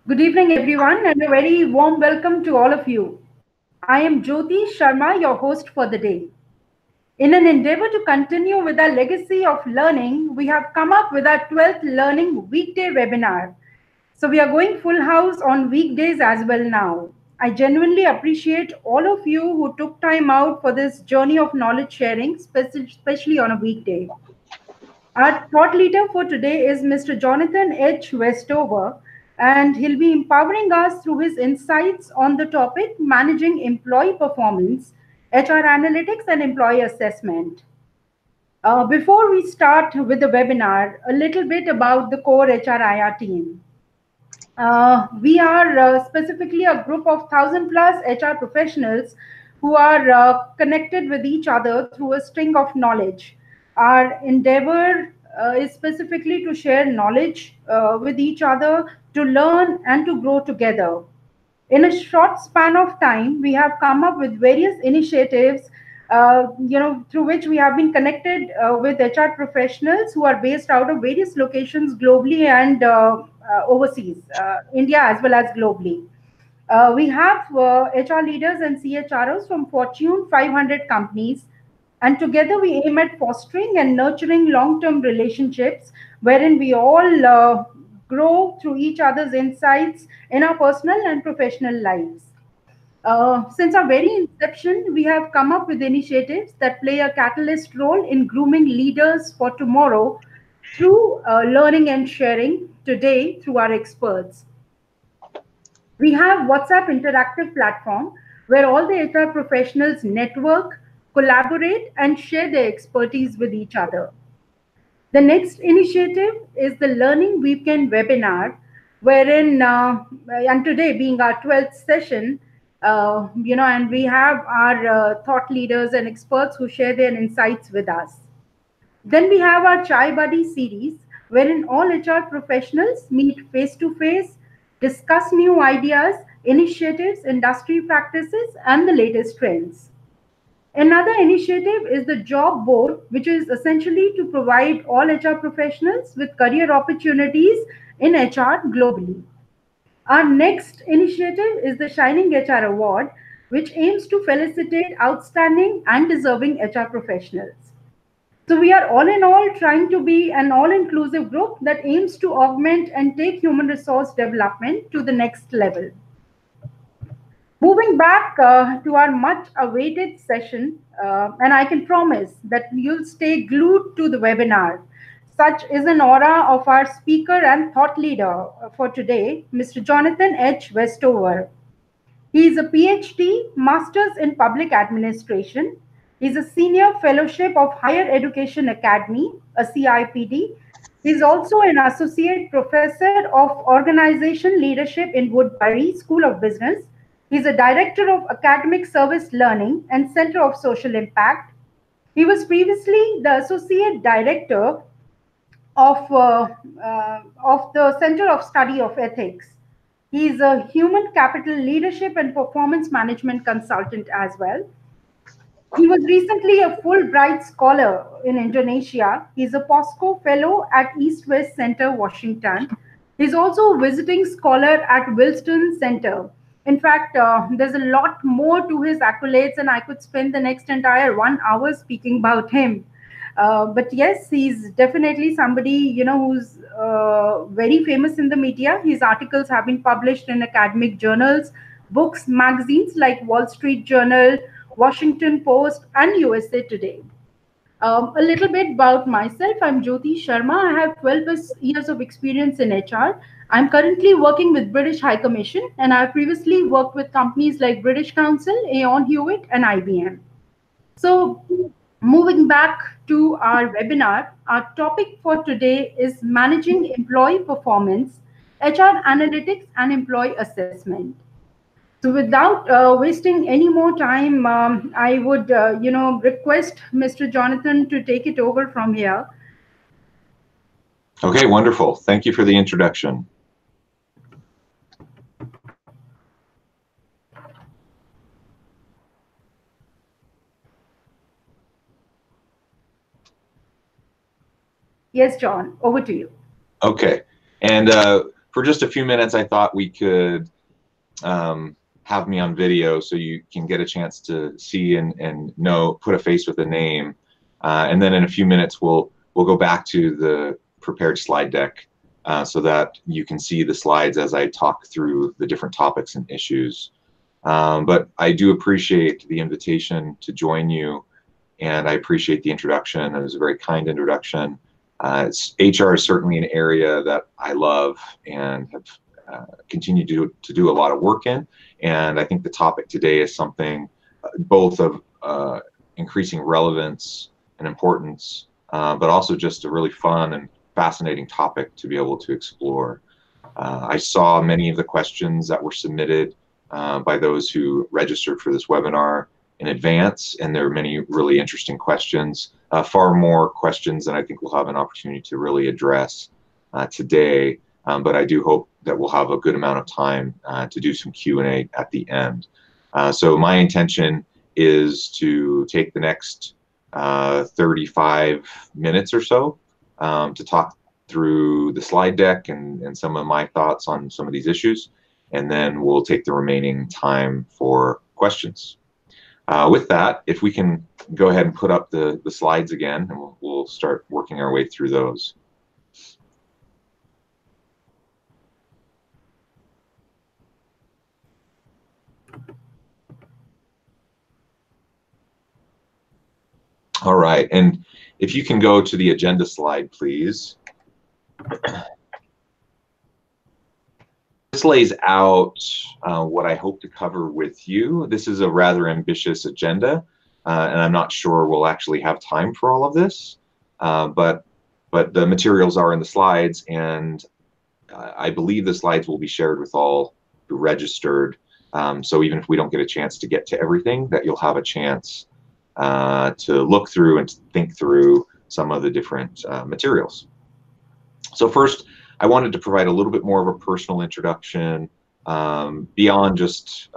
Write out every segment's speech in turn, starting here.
Good evening, everyone, and a very warm welcome to all of you. I am Jyoti Sharma, your host for the day. In an endeavor to continue with our legacy of learning, we have come up with our 12th Learning Weekday webinar. So we are going full house on weekdays as well now. I genuinely appreciate all of you who took time out for this journey of knowledge sharing, especially on a weekday. Our thought leader for today is Mr. Jonathan H. Westover, and he'll be empowering us through his insights on the topic managing employee performance, HR analytics, and employee assessment. Before we start with the webinar, a little bit about the core HRIR team. We are specifically a group of 1,000 plus HR professionals who are connected with each other through a string of knowledge. Our endeavor is specifically to share knowledge with each other, to learn and to grow together. In a short span of time, we have come up with various initiatives, through which we have been connected with HR professionals who are based out of various locations globally and overseas, India as well as globally. We have HR leaders and CHROs from Fortune 500 companies, and together we aim at fostering and nurturing long-term relationships wherein we all grow through each other's insights in our personal and professional lives. Since our very inception, we have come up with initiatives that play a catalyst role in grooming leaders for tomorrow through learning and sharing today through our experts. We have WhatsApp interactive platform where all the HR professionals network, collaborate, and share their expertise with each other. The next initiative is the Learning Weekend webinar, wherein, and today being our 12th session, and we have our thought leaders and experts who share their insights with us. Then we have our Chai Buddy series, wherein all HR professionals meet face to face, discuss new ideas, initiatives, industry practices, and the latest trends. Another initiative is the job board, which is essentially to provide all HR professionals with career opportunities in HR globally. Our next initiative is the Shining HR Award, which aims to felicitate outstanding and deserving HR professionals. So we are all in all trying to be an all-inclusive group that aims to augment and take human resource development to the next level. Moving back to our much awaited session, and I can promise that you'll stay glued to the webinar. Such is an aura of our speaker and thought leader for today, Mr. Jonathan H. Westover. He is a Ph.D. Masters in Public Administration. He's a Senior Fellowship of Higher Education Academy, a CIPD. He's also an Associate Professor of Organization Leadership in Woodbury School of Business. He's a Director of Academic Service Learning and Center of Social Impact. He was previously the Associate Director of the Center of Study of Ethics. He is a Human Capital Leadership and Performance Management Consultant as well. He was recently a Fulbright Scholar in Indonesia. He's a POSCO Fellow at East West Center, Washington. He's also a visiting scholar at Wilson Center. In fact, there's a lot more to his accolades, and I could spend the next entire 1 hour speaking about him. But yes, he's definitely somebody, who's very famous in the media. His articles have been published in academic journals, books, magazines like Wall Street Journal, Washington Post, and USA Today. A little bit about myself. I'm Jyoti Sharma. I have 12 years of experience in HR. I'm currently working with British High Commission, and I've previously worked with companies like British Council, Aon Hewitt, and IBM. So moving back to our webinar, our topic for today is managing employee performance, HR analytics, and employee assessment. So without wasting any more time, I would, request Mr. Jonathan to take it over from here. Okay, wonderful. Thank you for the introduction. Yes, John, over to you. Okay. And for just a few minutes, I thought we could have me on video so you can get a chance to see and know, put a face with a name. And then in a few minutes, we'll go back to the prepared slide deck so that you can see the slides as I talk through the different topics and issues. But I do appreciate the invitation to join you, and I appreciate the introduction. It was a very kind introduction. HR is certainly an area that I love and have continued to do a lot of work in. And I think the topic today is something both of increasing relevance and importance, but also just a really fun and fascinating topic to be able to explore. I saw many of the questions that were submitted by those who registered for this webinar in advance, and there are many really interesting questions, far more questions than I think we'll have an opportunity to really address today. But I do hope that we'll have a good amount of time to do some Q&A at the end. So my intention is to take the next 35 minutes or so to talk through the slide deck and some of my thoughts on some of these issues, and then we'll take the remaining time for questions. With that, if we can go ahead and put up the slides again, and we'll start working our way through those. All right, and if you can go to the agenda slide, please. This lays out what I hope to cover with you. This is a rather ambitious agenda, and I'm not sure we'll actually have time for all of this, but the materials are in the slides, and I believe the slides will be shared with all who registered. So even if we don't get a chance to get to everything, that you'll have a chance to look through and think through some of the different materials. So first, I wanted to provide a little bit more of a personal introduction beyond just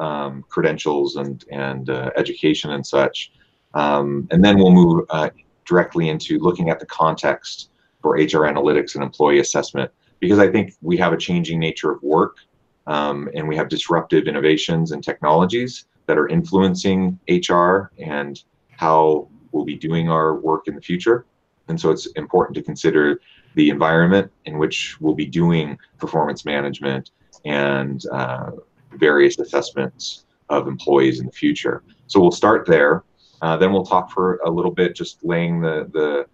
credentials and education and such. And then we'll move directly into looking at the context for HR analytics and employee assessment, because I think we have a changing nature of work and we have disruptive innovations and technologies that are influencing HR and how we'll be doing our work in the future. And so it's important to consider the environment in which we'll be doing performance management and various assessments of employees in the future. So we'll start there. Then we'll talk for a little bit, just laying the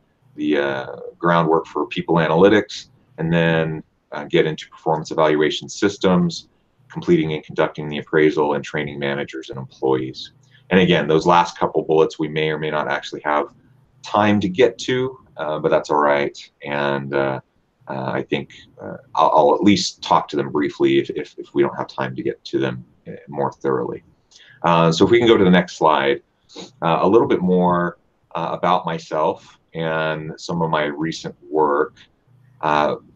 groundwork for people analytics, and then get into performance evaluation systems, completing and conducting the appraisal, and training managers and employees. And again, those last couple bullets we may or may not actually have time to get to, but that's all right. And I think I'll at least talk to them briefly if we don't have time to get to them more thoroughly. So if we can go to the next slide, a little bit more about myself and some of my recent work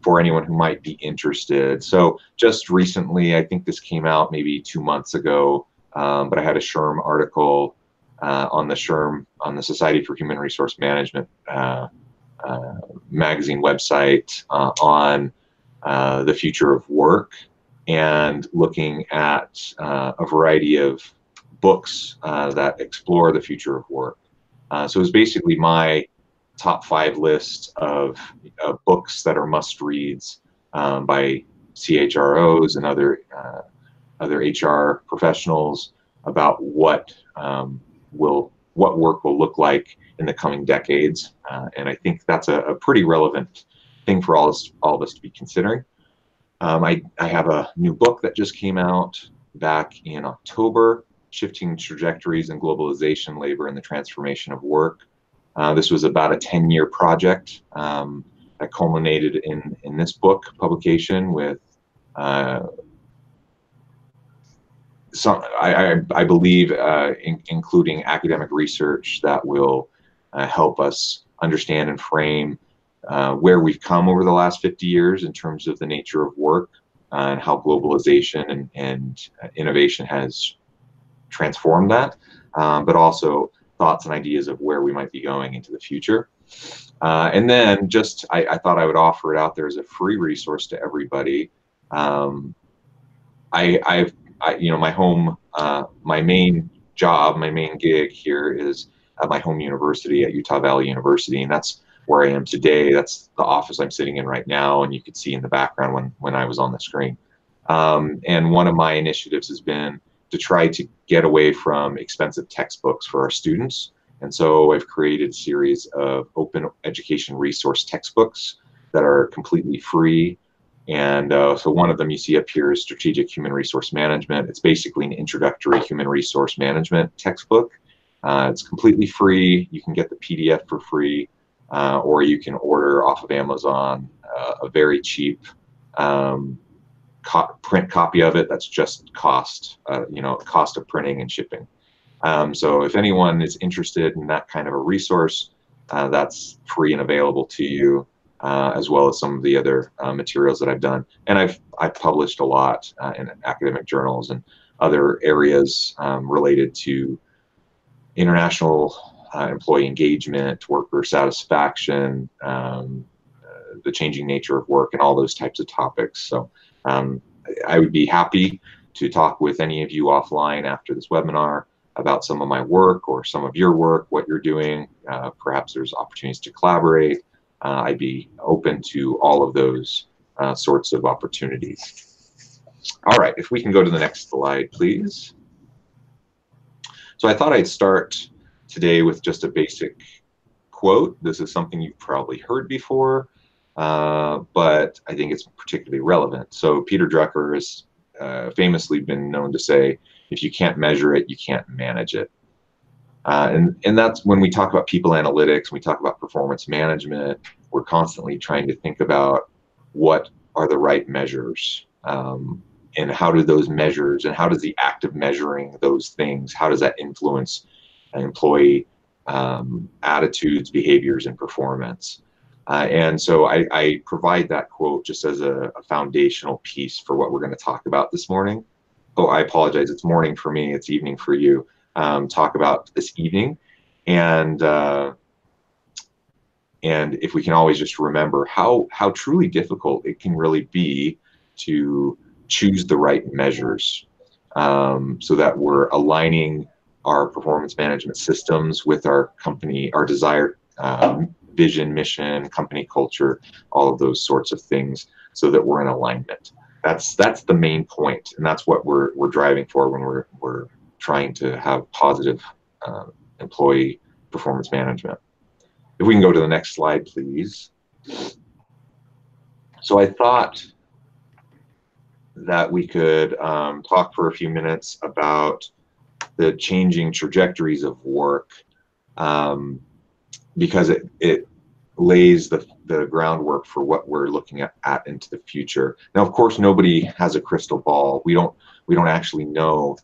for anyone who might be interested. So just recently, I think this came out maybe 2 months ago, but I had a SHRM article on the SHRM, on the Society for Human Resource Management magazine website on the future of work, and looking at a variety of books that explore the future of work. So it's basically my top 5 list of books that are must-reads by CHROs and other HR professionals about what work will look like in the coming decades, and I think that's a pretty relevant thing for all of us to be considering. I have a new book that just came out back in October, Shifting Trajectories and Globalization, Labor and the Transformation of Work. This was about a 10-year project that culminated in this book publication with I believe including academic research that will help us understand and frame where we've come over the last 50 years in terms of the nature of work and how globalization and innovation has transformed that, but also thoughts and ideas of where we might be going into the future. And then just, I thought I would offer it out there as a free resource to everybody. You know, my home, my main job, my main gig here is at my home university at Utah Valley University, and that's where I am today. That's the office I'm sitting in right now, and you could see in the background when I was on the screen. And one of my initiatives has been to try to get away from expensive textbooks for our students. And so I've created a series of open education resource textbooks that are completely free. And so one of them you see up here is Strategic Human Resource Management. It's basically an introductory human resource management textbook. It's completely free. You can get the PDF for free, or you can order off of Amazon a very cheap print copy of it. That's just cost, you know, cost of printing and shipping. So if anyone is interested in that kind of a resource, that's free and available to you, as well as some of the other materials that I've done. And I've published a lot in academic journals and other areas related to international employee engagement, worker satisfaction, the changing nature of work, and all those types of topics. So I would be happy to talk with any of you offline after this webinar about some of my work or some of your work, what you're doing. Perhaps there's opportunities to collaborate. I'd be open to all of those sorts of opportunities. All right, if we can go to the next slide, please. So I thought I'd start today with just a basic quote. This is something you've probably heard before, but I think it's particularly relevant. So Peter Drucker has famously been known to say, if you can't measure it, you can't manage it. And that's when we talk about people analytics, we talk about performance management, we're constantly trying to think about what are the right measures, and how do those measures, and how does the act of measuring those things, how does that influence employee attitudes, behaviors, and performance? And so I provide that quote just as a foundational piece for what we're going to talk about this morning. Oh, I apologize, it's morning for me, it's evening for you. Talk about this evening, and if we can always just remember how truly difficult it can really be to choose the right measures, so that we're aligning our performance management systems with our company, our desired vision, mission, company culture, all of those sorts of things, so that we're in alignment. That's the main point, and that's what we're driving for when we're trying to have positive employee performance management. If we can go to the next slide, please. So I thought that we could talk for a few minutes about the changing trajectories of work, because it lays the groundwork for what we're looking at into the future. Now, of course, nobody has a crystal ball. We don't actually know,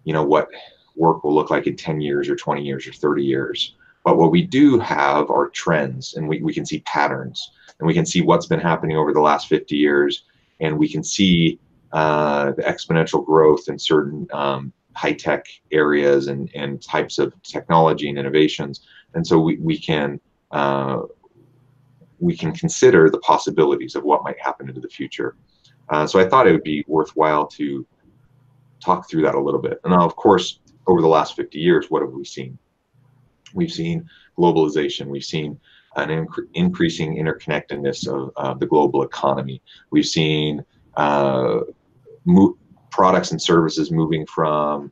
you know, what work will look like in 10 years or 20 years or 30 years. But what we do have are trends, and we can see patterns, and we can see what's been happening over the last 50 years, and we can see the exponential growth in certain high-tech areas and types of technology and innovations. And so we can consider the possibilities of what might happen into the future. So I thought it would be worthwhile to talk through that a little bit. And now, of course, over the last 50 years, what have we seen? We've seen globalization. We've seen an increasing interconnectedness of the global economy. We've seen products and services moving from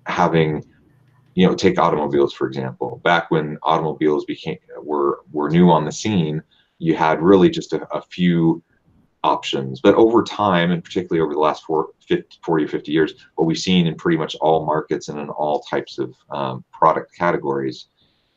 having, you know, take automobiles, for example. Back when automobiles were new on the scene, you had really just a few options. But over time, and particularly over the last 40 or 50 years, what we've seen in pretty much all markets and in all types of product categories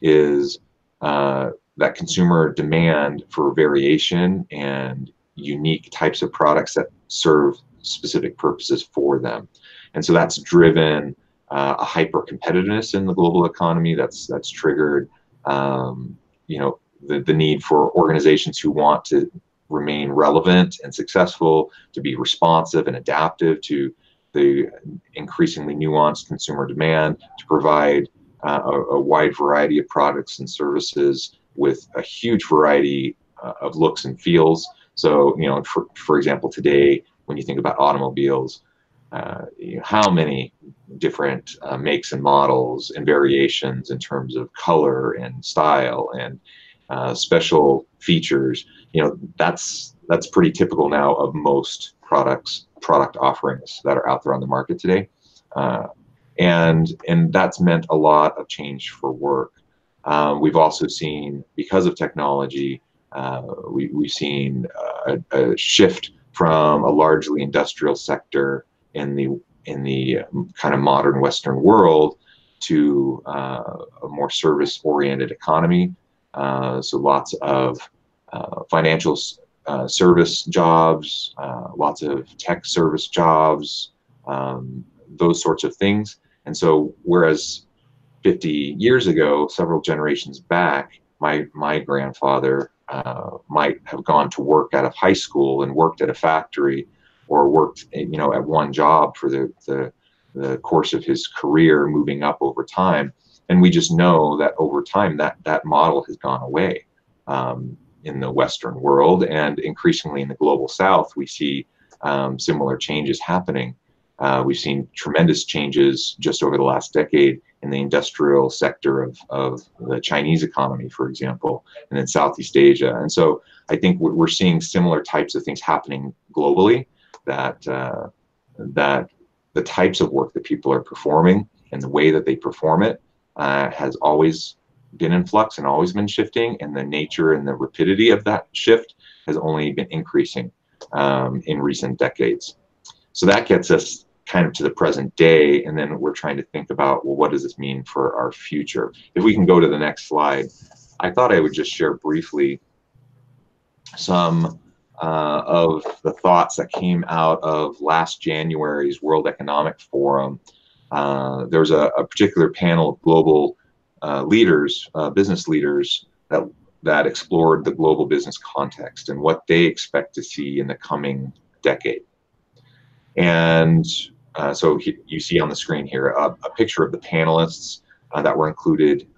is that consumer demand for variation and unique types of products that serve specific purposes for them. And so that's driven a hyper competitiveness in the global economy. That's triggered you know, the need for organizations who want to remain relevant and successful, to be responsive and adaptive to the increasingly nuanced consumer demand, to provide a wide variety of products and services with a huge variety of looks and feels. So, for example, today, when you think about automobiles, how many different makes and models and variations in terms of color and style and special features, that's pretty typical now of most product offerings that are out there on the market today. And that's meant a lot of change for work. We've also seen, because of technology, we've seen a shift from a largely industrial sector in the kind of modern Western world to a more service-oriented economy. So lots of financial service jobs, lots of tech service jobs, those sorts of things. And so whereas 50 years ago, several generations back, my grandfather might have gone to work out of high school and worked at a factory, or worked, at one job for the course of his career, moving up over time. And we just know that over time that model has gone away in the Western world, and increasingly in the global South, we see similar changes happening. We've seen tremendous changes just over the last decade in the industrial sector of the Chinese economy, for example, and in Southeast Asia. And so I think we're seeing similar types of things happening globally, that the types of work that people are performing and the way that they perform it has always been in flux and always been shifting, and the nature and the rapidity of that shift has only been increasing in recent decades. So that gets us kind of to the present day, and then we're trying to think about, well, what does this mean for our future? If we can go to the next slide, I thought I would just share briefly some of the thoughts that came out of last January's World Economic Forum. There was a particular panel of global leaders, business leaders, that explored the global business context and what they expect to see in the coming decade. And so you see on the screen here a picture of the panelists that were included,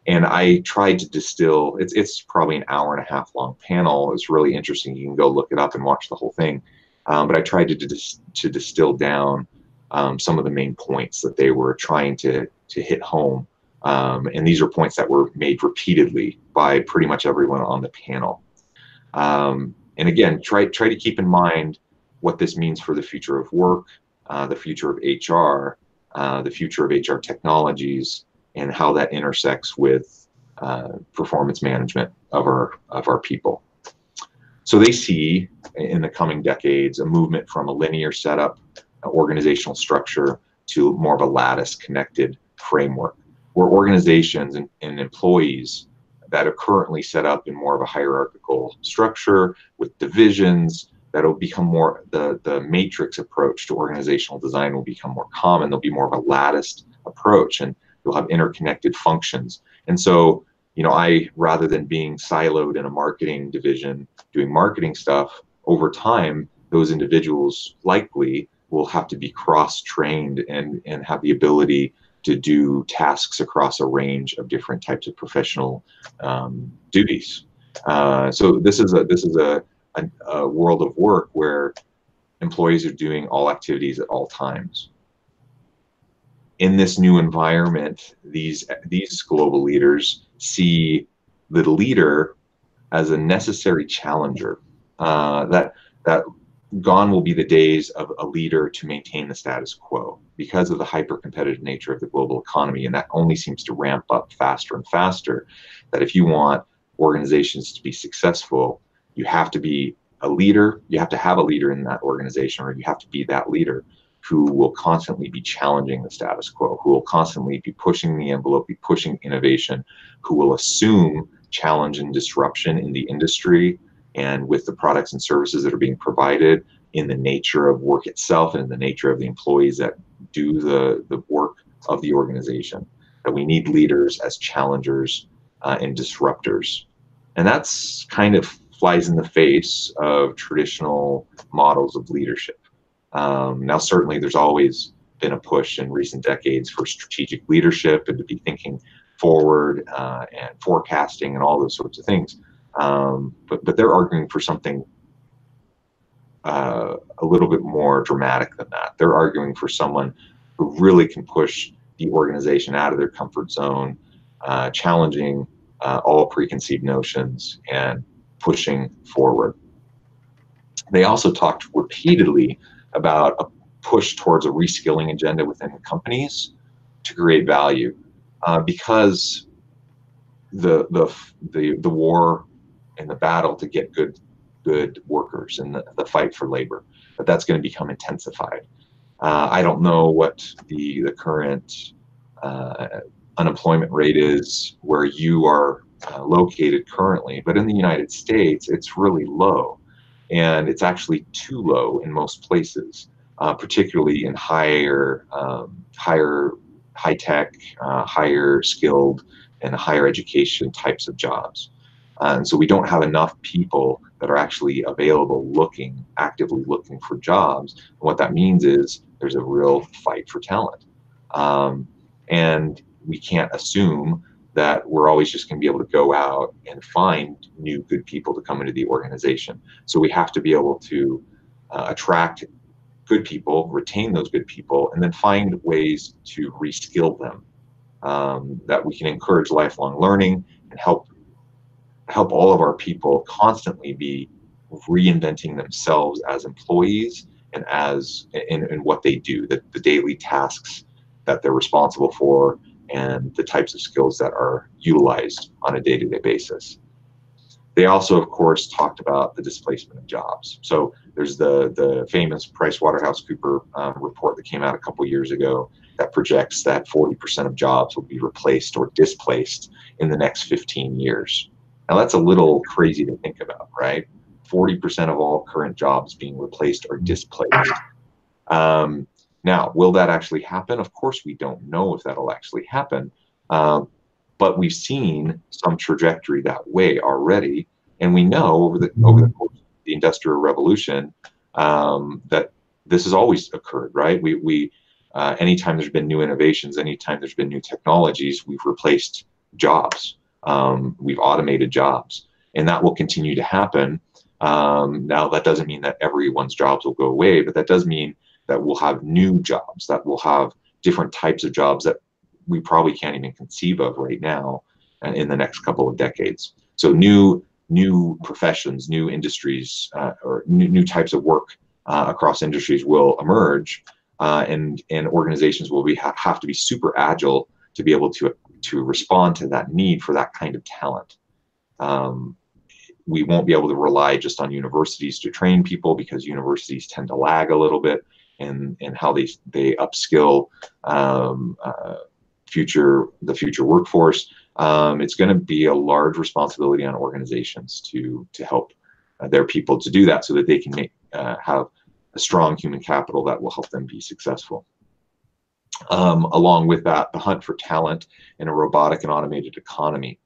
and I tried to distill. It's probably an hour and a half long panel. It's really interesting. You can go look it up and watch the whole thing. But I tried to distill down some of the main points that they were trying to hit home. And these are points that were made repeatedly by pretty much everyone on the panel. And again, try to keep in mind what this means for the future of work, the future of HR, the future of HR technologies, and how that intersects with performance management of our people. So they see in the coming decades a movement from a linear setup, organizational structure, to more of a lattice connected framework, where organizations and employees that are currently set up in more of a hierarchical structure with divisions, that'll become more, the matrix approach to organizational design will become more common. There'll be more of a latticed approach, and you'll have interconnected functions. And so, rather than being siloed in a marketing division doing marketing stuff, over time, those individuals likely will have to be cross-trained and have the ability to do tasks across a range of different types of professional duties. So this is a world of work where employees are doing all activities at all times. In this new environment, these global leaders see the leader as a necessary challenger. That gone will be the days of a leader to maintain the status quo, because of the hyper-competitive nature of the global economy, and that only seems to ramp up faster and faster. That if you want organizations to be successful, you have to be a leader, you have to have a leader in that organization, or you have to be that leader who will constantly be challenging the status quo, who will constantly be pushing the envelope, be pushing innovation, who will assume challenge and disruption in the industry and with the products and services that are being provided, in the nature of work itself and in the nature of the employees that do the work of the organization. That we need leaders as challengers and disruptors. And that's kind of flies in the face of traditional models of leadership. Now, certainly there's always been a push in recent decades for strategic leadership and to be thinking forward and forecasting and all those sorts of things. But they're arguing for something a little bit more dramatic than that. They're arguing for someone who really can push the organization out of their comfort zone, challenging all preconceived notions and pushing forward. They also talked repeatedly about a push towards a reskilling agenda within companies to create value, because the war and the battle to get good workers and the fight for labor, that's going to become intensified. I don't know what the current unemployment rate is where you are located currently, but in the United States, it's really low. And it's actually too low in most places, particularly in higher high-tech, higher skilled, and higher education types of jobs. And so we don't have enough people that are actually available actively looking for jobs. And what that means is there's a real fight for talent. And we can't assume that we're always just going to be able to go out and find new good people to come into the organization. So we have to be able to attract good people, retain those good people, and then find ways to reskill them, that we can encourage lifelong learning and help all of our people constantly be reinventing themselves as employees and as in what they do, the daily tasks that they're responsible for, and the types of skills that are utilized on a day-to-day basis. They also, of course, talked about the displacement of jobs. So there's the famous PricewaterhouseCoopers report that came out a couple years ago that projects that 40% of jobs will be replaced or displaced in the next 15 years. Now that's a little crazy to think about, right? 40% of all current jobs being replaced or displaced. Now, will that actually happen? Of course, we don't know if that'll actually happen, but we've seen some trajectory that way already, and we know over the course of the Industrial Revolution that this has always occurred, right? We anytime there's been new innovations, anytime there's been new technologies, we've replaced jobs, we've automated jobs, and that will continue to happen. Now, that doesn't mean that everyone's jobs will go away, but that does mean that we'll have new jobs, that we'll have different types of jobs that we probably can't even conceive of right now in the next couple of decades. So new professions, new industries, or new types of work across industries will emerge, and organizations will have to be super agile to be able to respond to that need for that kind of talent. We won't be able to rely just on universities to train people, because universities tend to lag a little bit in how they upskill the future workforce. It's going to be a large responsibility on organizations to help their people to do that, so that they can have a strong human capital that will help them be successful. Along with that, the hunt for talent in a robotic and automated economy.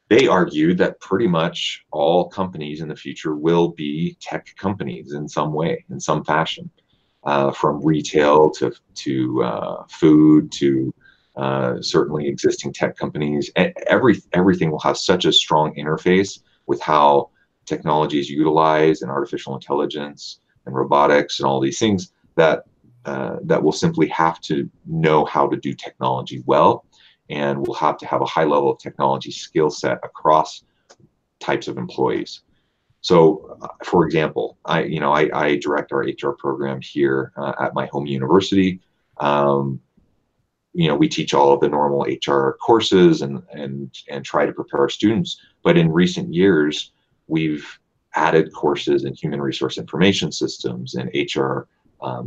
They argued that pretty much all companies in the future will be tech companies in some way, in some fashion, from retail to food to certainly existing tech companies. Everything will have such a strong interface with how technology is utilized, and artificial intelligence and robotics and all these things, that we'll simply have to know how to do technology well, and we'll have to have a high level of technology skill set across types of employees. So, for example, I direct our HR program here at my home university. We teach all of the normal HR courses and try to prepare our students. But in recent years, we've added courses in human resource information systems and HR,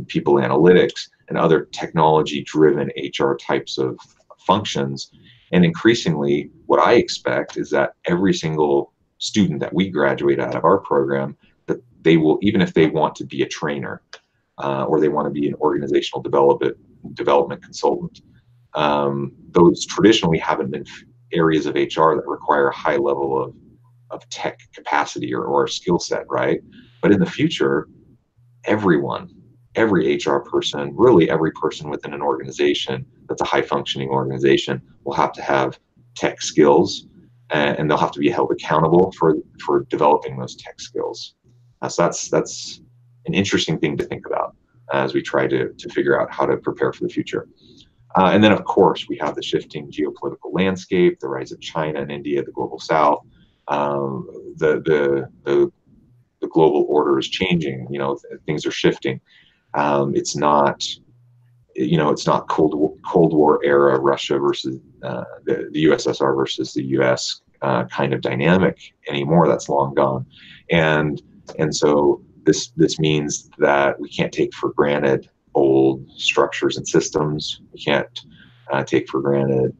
people analytics, and other technology-driven HR types of functions. And increasingly, what I expect is that every single student that we graduate out of our program, that they will, even if they want to be a trainer or they want to be an organizational development consultant, those traditionally haven't been areas of HR that require a high level of tech capacity or skill set, right? But in the future, everyone every HR person, really every person within an organization that's a high-functioning organization, will have to have tech skills, and they'll have to be held accountable for developing those tech skills. So that's an interesting thing to think about as we try to figure out how to prepare for the future. And then, of course, we have the shifting geopolitical landscape, the rise of China and India, the global South. The global order is changing. Things are shifting. It's not, it's not Cold War era Russia versus the USSR versus the US kind of dynamic anymore. That's long gone, and so this means that we can't take for granted old structures and systems. We can't take for granted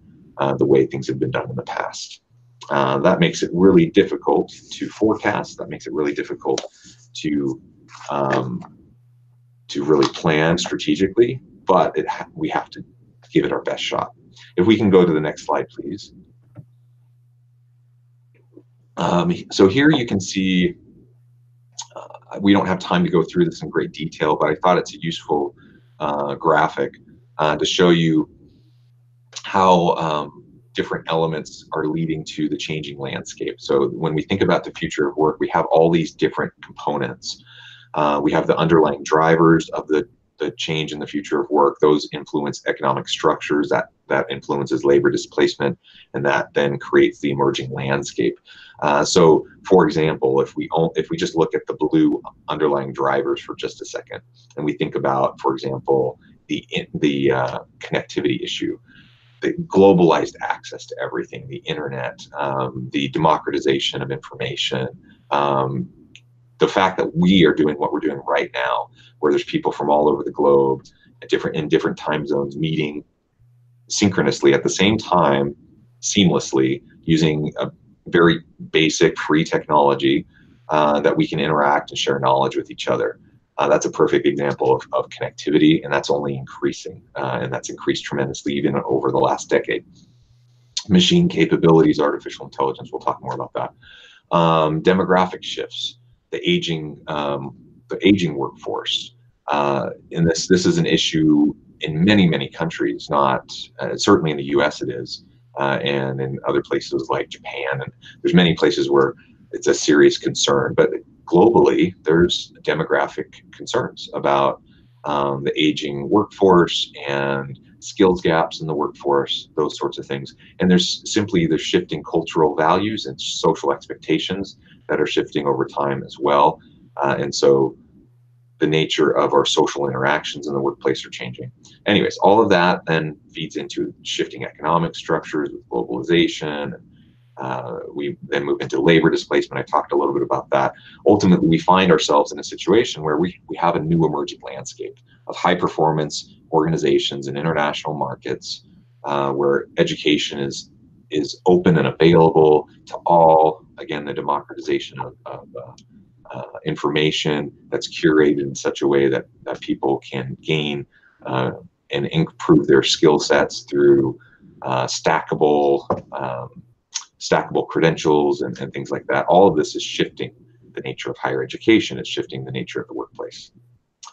the way things have been done in the past. That makes it really difficult to forecast. That makes it really difficult to really plan strategically, but we have to give it our best shot. If we can go to the next slide, please. So here you can see, we don't have time to go through this in great detail, but I thought it's a useful graphic to show you how different elements are leading to the changing landscape. So when we think about the future of work, we have all these different components. We have the underlying drivers of the change in the future of work. Those influence economic structures, that influences labor displacement, and that then creates the emerging landscape. So, for example, if we just look at the blue underlying drivers for just a second, and we think about, for example, the connectivity issue, the globalized access to everything, the internet, the democratization of information, the fact that we are doing what we're doing right now, where there's people from all over the globe in different time zones meeting synchronously at the same time, seamlessly, using a very basic free technology that we can interact and share knowledge with each other. That's a perfect example of connectivity, and that's only increasing, and that's increased tremendously even over the last decade. Machine capabilities, artificial intelligence, we'll talk more about that. Demographic shifts, the aging workforce, and this is an issue in many countries. Not certainly in the U.S. it is, and in other places like Japan, and there's many places where it's a serious concern. But globally, there's demographic concerns about the aging workforce and skills gaps in the workforce, those sorts of things. And there's shifting cultural values and social expectations that are shifting over time as well. And so the nature of our social interactions in the workplace are changing. Anyways, all of that then feeds into shifting economic structures with globalization. We then move into labor displacement. I talked a little bit about that. Ultimately, we find ourselves in a situation where we have a new emerging landscape of high performance organizations in international markets, where education is open and available to all. Again, the democratization of information that's curated in such a way that people can gain and improve their skill sets through stackable credentials and things like that. All of this is shifting the nature of higher education. It's shifting the nature of the workplace.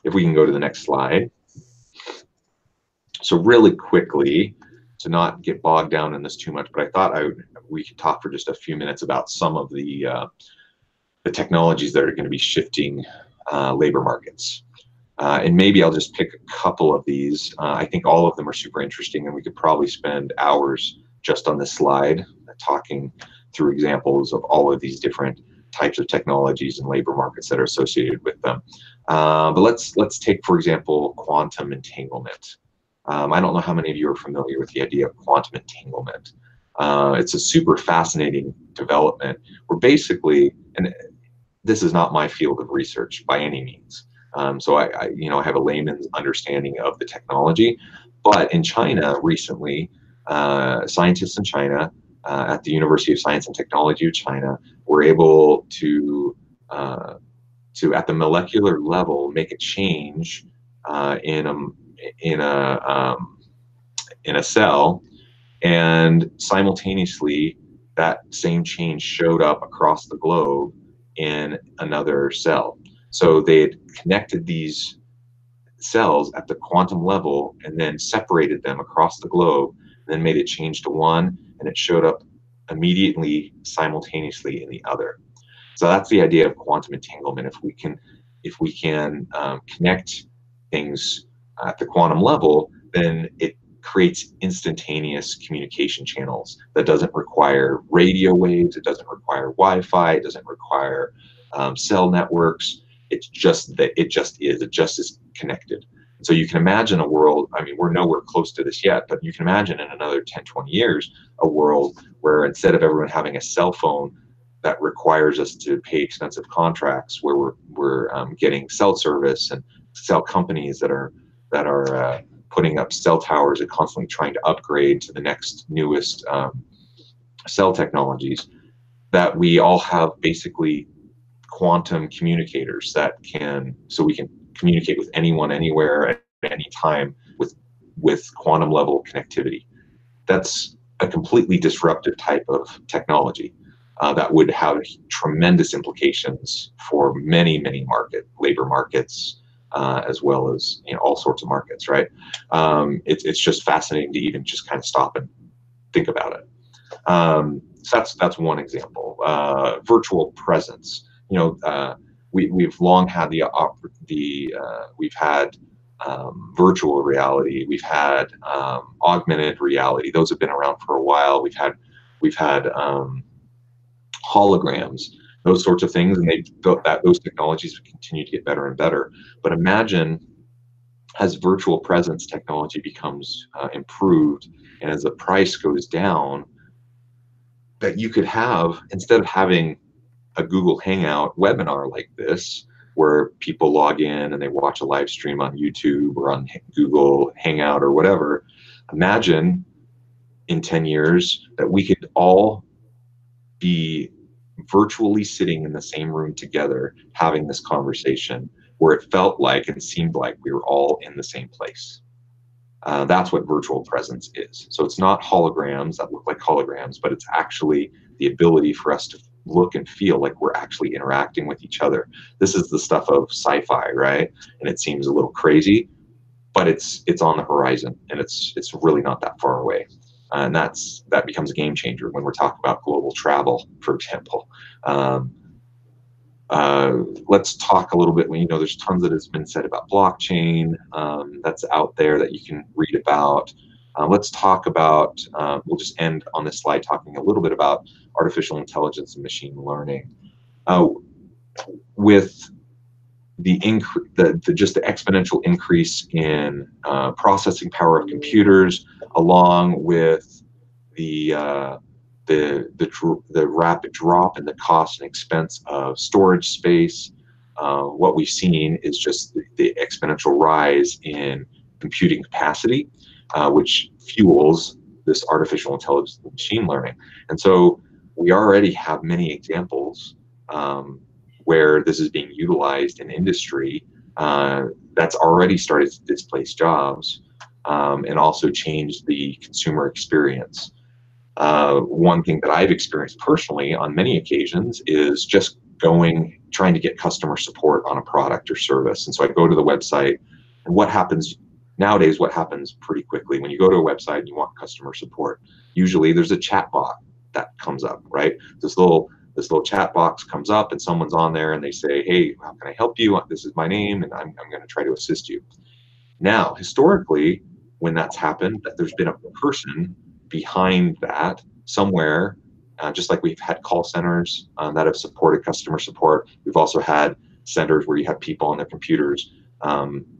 If we can go to the next slide. So really quickly, to not get bogged down in this too much, but I thought we could talk for just a few minutes about some of the technologies that are going to be shifting labor markets. And maybe I'll just pick a couple of these. I think all of them are super interesting, and we could probably spend hours just on this slide talking through examples of all of these different types of technologies and labor markets that are associated with them. But let's take, for example, quantum entanglement. I don't know how many of you are familiar with the idea of quantum entanglement. It's a super fascinating development where basically, and this is not my field of research by any means, so I have a layman's understanding of the technology, but in China recently, scientists in China at the University of Science and Technology of China were able to at the molecular level make a change in a cell, and simultaneously that same change showed up across the globe in another cell. So they had connected these cells at the quantum level and then separated them across the globe, and then made it change to one, and it showed up immediately simultaneously in the other. So that's the idea of quantum entanglement. If we can connect things at the quantum level, then it creates instantaneous communication channels that doesn't require radio waves, it doesn't require Wi-Fi, it doesn't require cell networks. It's just that it just is connected. So you can imagine a world, I mean, we're nowhere close to this yet, but you can imagine in another 10, 20 years, a world where instead of everyone having a cell phone that requires us to pay expensive contracts, where we're getting cell service and cell companies that are putting up cell towers and constantly trying to upgrade to the next newest cell technologies, that we all have basically quantum communicators that so we can communicate with anyone, anywhere, at any time with quantum level connectivity. That's a completely disruptive type of technology that would have tremendous implications for many labor markets, as well as all sorts of markets, right? It's just fascinating to even just kind of stop and think about it. So that's one example. Virtual presence. We've long had we've had virtual reality. We've had augmented reality. Those have been around for a while. We've had holograms, those sorts of things, and they've built those technologies continue to get better and better. But imagine as virtual presence technology becomes improved, and as the price goes down, that you could have, instead of having a Google Hangout webinar like this, where people log in and they watch a live stream on YouTube or on Google Hangout or whatever, imagine in 10 years that we could all be virtually sitting in the same room together having this conversation, where it felt like and seemed like we were all in the same place. That's what virtual presence is. So it's not holograms that look like holograms, but it's actually the ability for us to look and feel like we're actually interacting with each other. This is the stuff of sci-fi, right? And it seems a little crazy, but it's on the horizon, and it's really not that far away. And that becomes a game changer when we're talking about global travel, for example. Let's talk a little bit. There's tons that has been said about blockchain that's out there that you can read about. Let's talk about, we'll just end on this slide talking a little bit about artificial intelligence and machine learning. With just the exponential increase in processing power of computers, along with the rapid drop in the cost and expense of storage space, what we've seen is just the exponential rise in computing capacity, which fuels this artificial intelligence and machine learning. And so we already have many examples where this is being utilized in industry that's already started to displace jobs and also change the consumer experience. One thing that I've experienced personally on many occasions is just trying to get customer support on a product or service. And so I go to the website, and what happens nowadays pretty quickly when you go to a website and you want customer support, usually there's a chat bot that comes up, right? This little chat box comes up, and someone's on there and they say, hey, how can I help you? This is my name, and I'm going to try to assist you. Now, historically, when that's happened, that there's been a person behind that somewhere, just like we've had call centers that have supported customer support. We've also had centers where you have people on their computers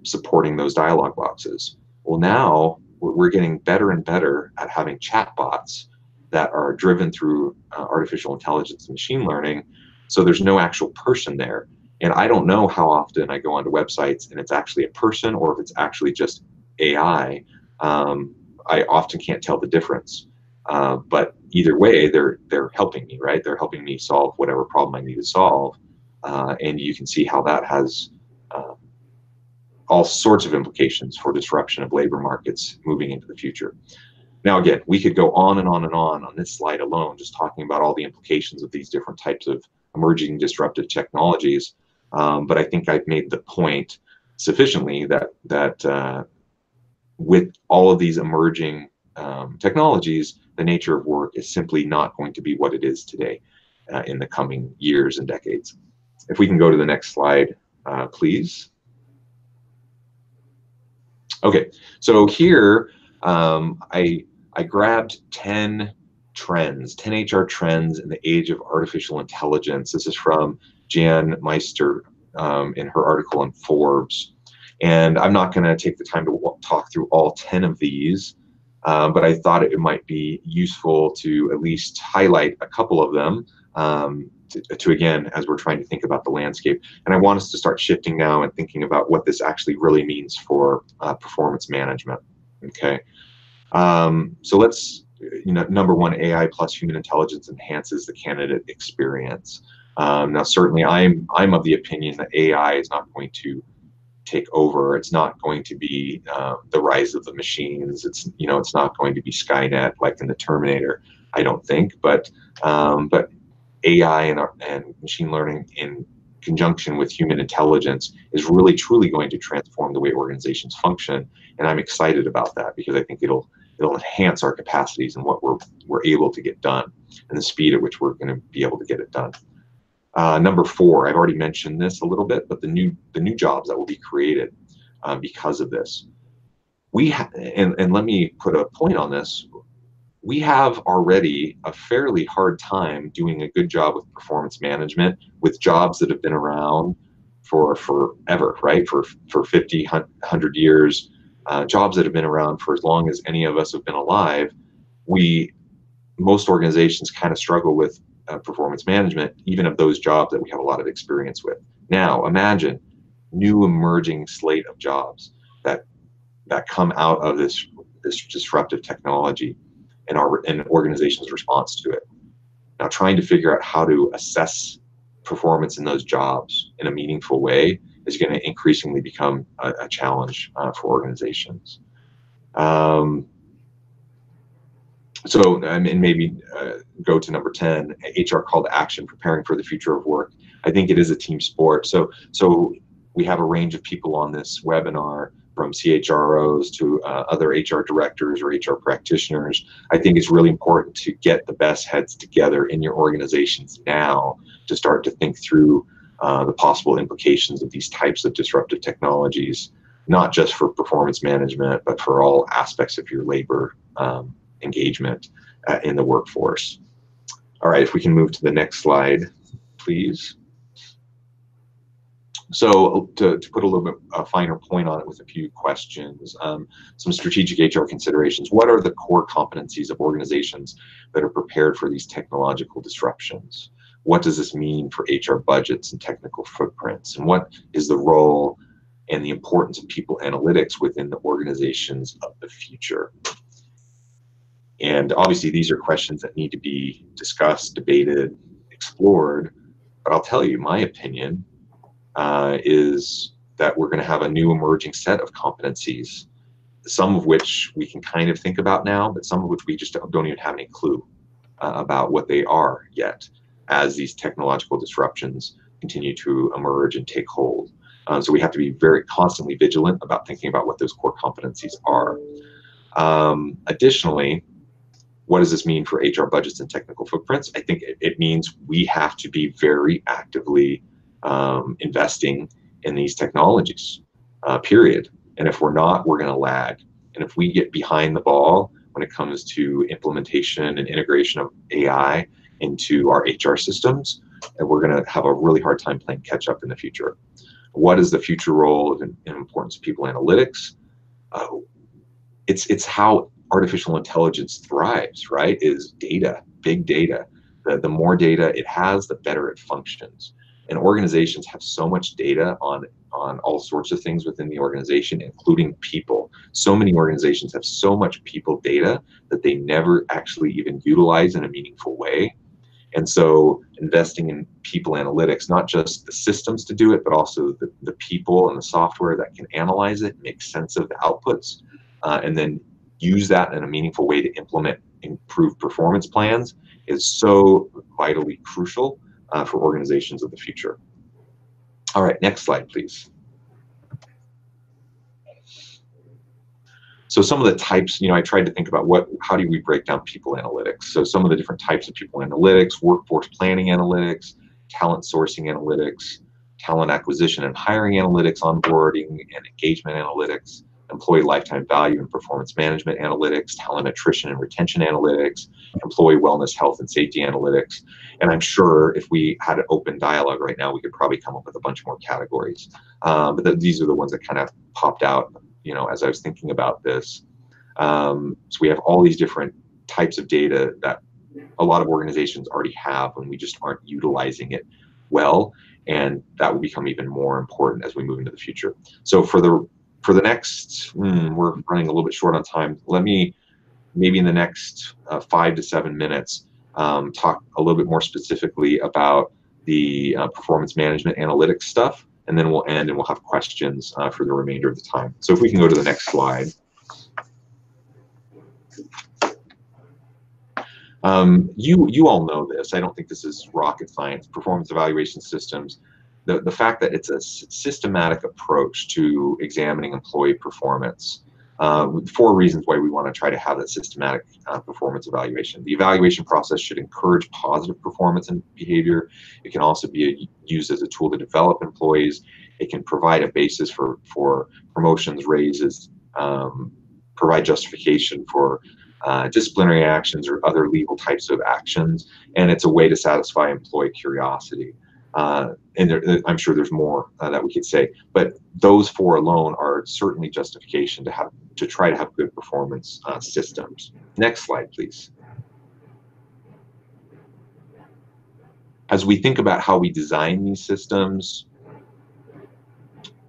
supporting those dialog boxes. Well, now we're getting better and better at having chat bots that are driven through artificial intelligence and machine learning, so there's no actual person there. And I don't know how often I go onto websites and it's actually a person or if it's actually just AI. I often can't tell the difference. But either way, they're helping me, right? They're helping me solve whatever problem I need to solve. And you can see how that has all sorts of implications for disruption of labor markets moving into the future. Now, again, we could go on and on and on this slide alone, just talking about all the implications of these different types of emerging disruptive technologies. But I think I've made the point sufficiently that with all of these emerging technologies, the nature of work is simply not going to be what it is today in the coming years and decades. If we can go to the next slide, please. Okay, so here I grabbed 10 trends, 10 HR trends in the age of artificial intelligence. This is from Jan Meister in her article in Forbes. And I'm not going to take the time to talk through all 10 of these, but I thought it might be useful to at least highlight a couple of them to again, as we're trying to think about the landscape. And I want us to start shifting now and thinking about what this actually really means for performance management. Okay, so let's, number one, AI plus human intelligence enhances the candidate experience. Now, certainly, I'm of the opinion that AI is not going to take over. It's not going to be the rise of the machines. It's not going to be Skynet like in the Terminator, I don't think. But AI and machine learning in conjunction with human intelligence is really truly going to transform the way organizations function, and I'm excited about that because I think it'll enhance our capacities and what we're able to get done and the speed at which we're going to be able to get it done. Number four, I've already mentioned this a little bit, but the new jobs that will be created because of this. And let me put a point on this. We have already a fairly hard time doing a good job with performance management with jobs that have been around for forever, right? For 50, 100 years, jobs that have been around for as long as any of us have been alive. Most organizations kind of struggle with performance management, even of those jobs that we have a lot of experience with. Now, imagine new emerging slate of jobs that come out of this disruptive technology and organizations' response to it. Now, trying to figure out how to assess performance in those jobs in a meaningful way is going to increasingly become a challenge for organizations. And maybe go to number 10, HR call to action, preparing for the future of work. I think it is a team sport. So we have a range of people on this webinar, from CHROs to other HR directors or HR practitioners. I think it's really important to get the best heads together in your organizations now to start to think through the possible implications of these types of disruptive technologies, not just for performance management, but for all aspects of your labor engagement in the workforce. All right, if we can move to the next slide, please. So to put a little bit a finer point on it with a few questions, some strategic HR considerations. What are the core competencies of organizations that are prepared for these technological disruptions? What does this mean for HR budgets and technical footprints? And what is the role and the importance of people analytics within the organizations of the future? And obviously, these are questions that need to be discussed, debated, explored. But I'll tell you, my opinion is that we're going to have a new emerging set of competencies, some of which we can kind of think about now, but some of which we just don't even have any clue about what they are yet as these technological disruptions continue to emerge and take hold. So we have to be very constantly vigilant about thinking about what those core competencies are. Additionally, what does this mean for HR budgets and technical footprints? I think it means we have to be very actively investing in these technologies, period. And if we're not, we're going to lag. And if we get behind the ball when it comes to implementation and integration of AI into our HR systems, and we're going to have a really hard time playing catch up in the future. What is the future role and importance of people analytics? It's how artificial intelligence thrives, right? Is data, big data. The more data it has, the better it functions. And organizations have so much data on all sorts of things within the organization, including people. So many organizations have so much people data that they never actually even utilize in a meaningful way. And so investing in people analytics, not just the systems to do it, but also the people and the software that can analyze it, make sense of the outputs, and then use that in a meaningful way to implement improved performance plans is so vitally crucial for organizations of the future. All right, next slide, please. So some of the types, I tried to think about how do we break down people analytics? So some of the different types of people analytics: workforce planning analytics, talent sourcing analytics, talent acquisition and hiring analytics, onboarding and engagement analytics, employee lifetime value and performance management analytics, talent attrition and retention analytics, employee wellness, health and safety analytics. And I'm sure if we had an open dialogue right now, we could probably come up with a bunch more categories. But these are the ones that kind of popped out, as I was thinking about this. So we have all these different types of data that a lot of organizations already have, and we just aren't utilizing it well. And that will become even more important as we move into the future. So for the next, we're running a little bit short on time. Let me, maybe in the next 5 to 7 minutes, talk a little bit more specifically about the performance management analytics stuff, and then we'll end and we'll have questions for the remainder of the time. So if we can go to the next slide. You all know this. I don't think this is rocket science. Performance evaluation systems, the fact that it's a systematic approach to examining employee performance. 4 reasons why we want to try to have that systematic performance evaluation. The evaluation process should encourage positive performance and behavior. It can also be used as a tool to develop employees. It can provide a basis for promotions, raises, provide justification for disciplinary actions or other legal types of actions, and it's a way to satisfy employee curiosity. And I'm sure there's more that we could say, but those 4 alone are certainly justification to try to have good performance systems. Next slide, please. As we think about how we design these systems,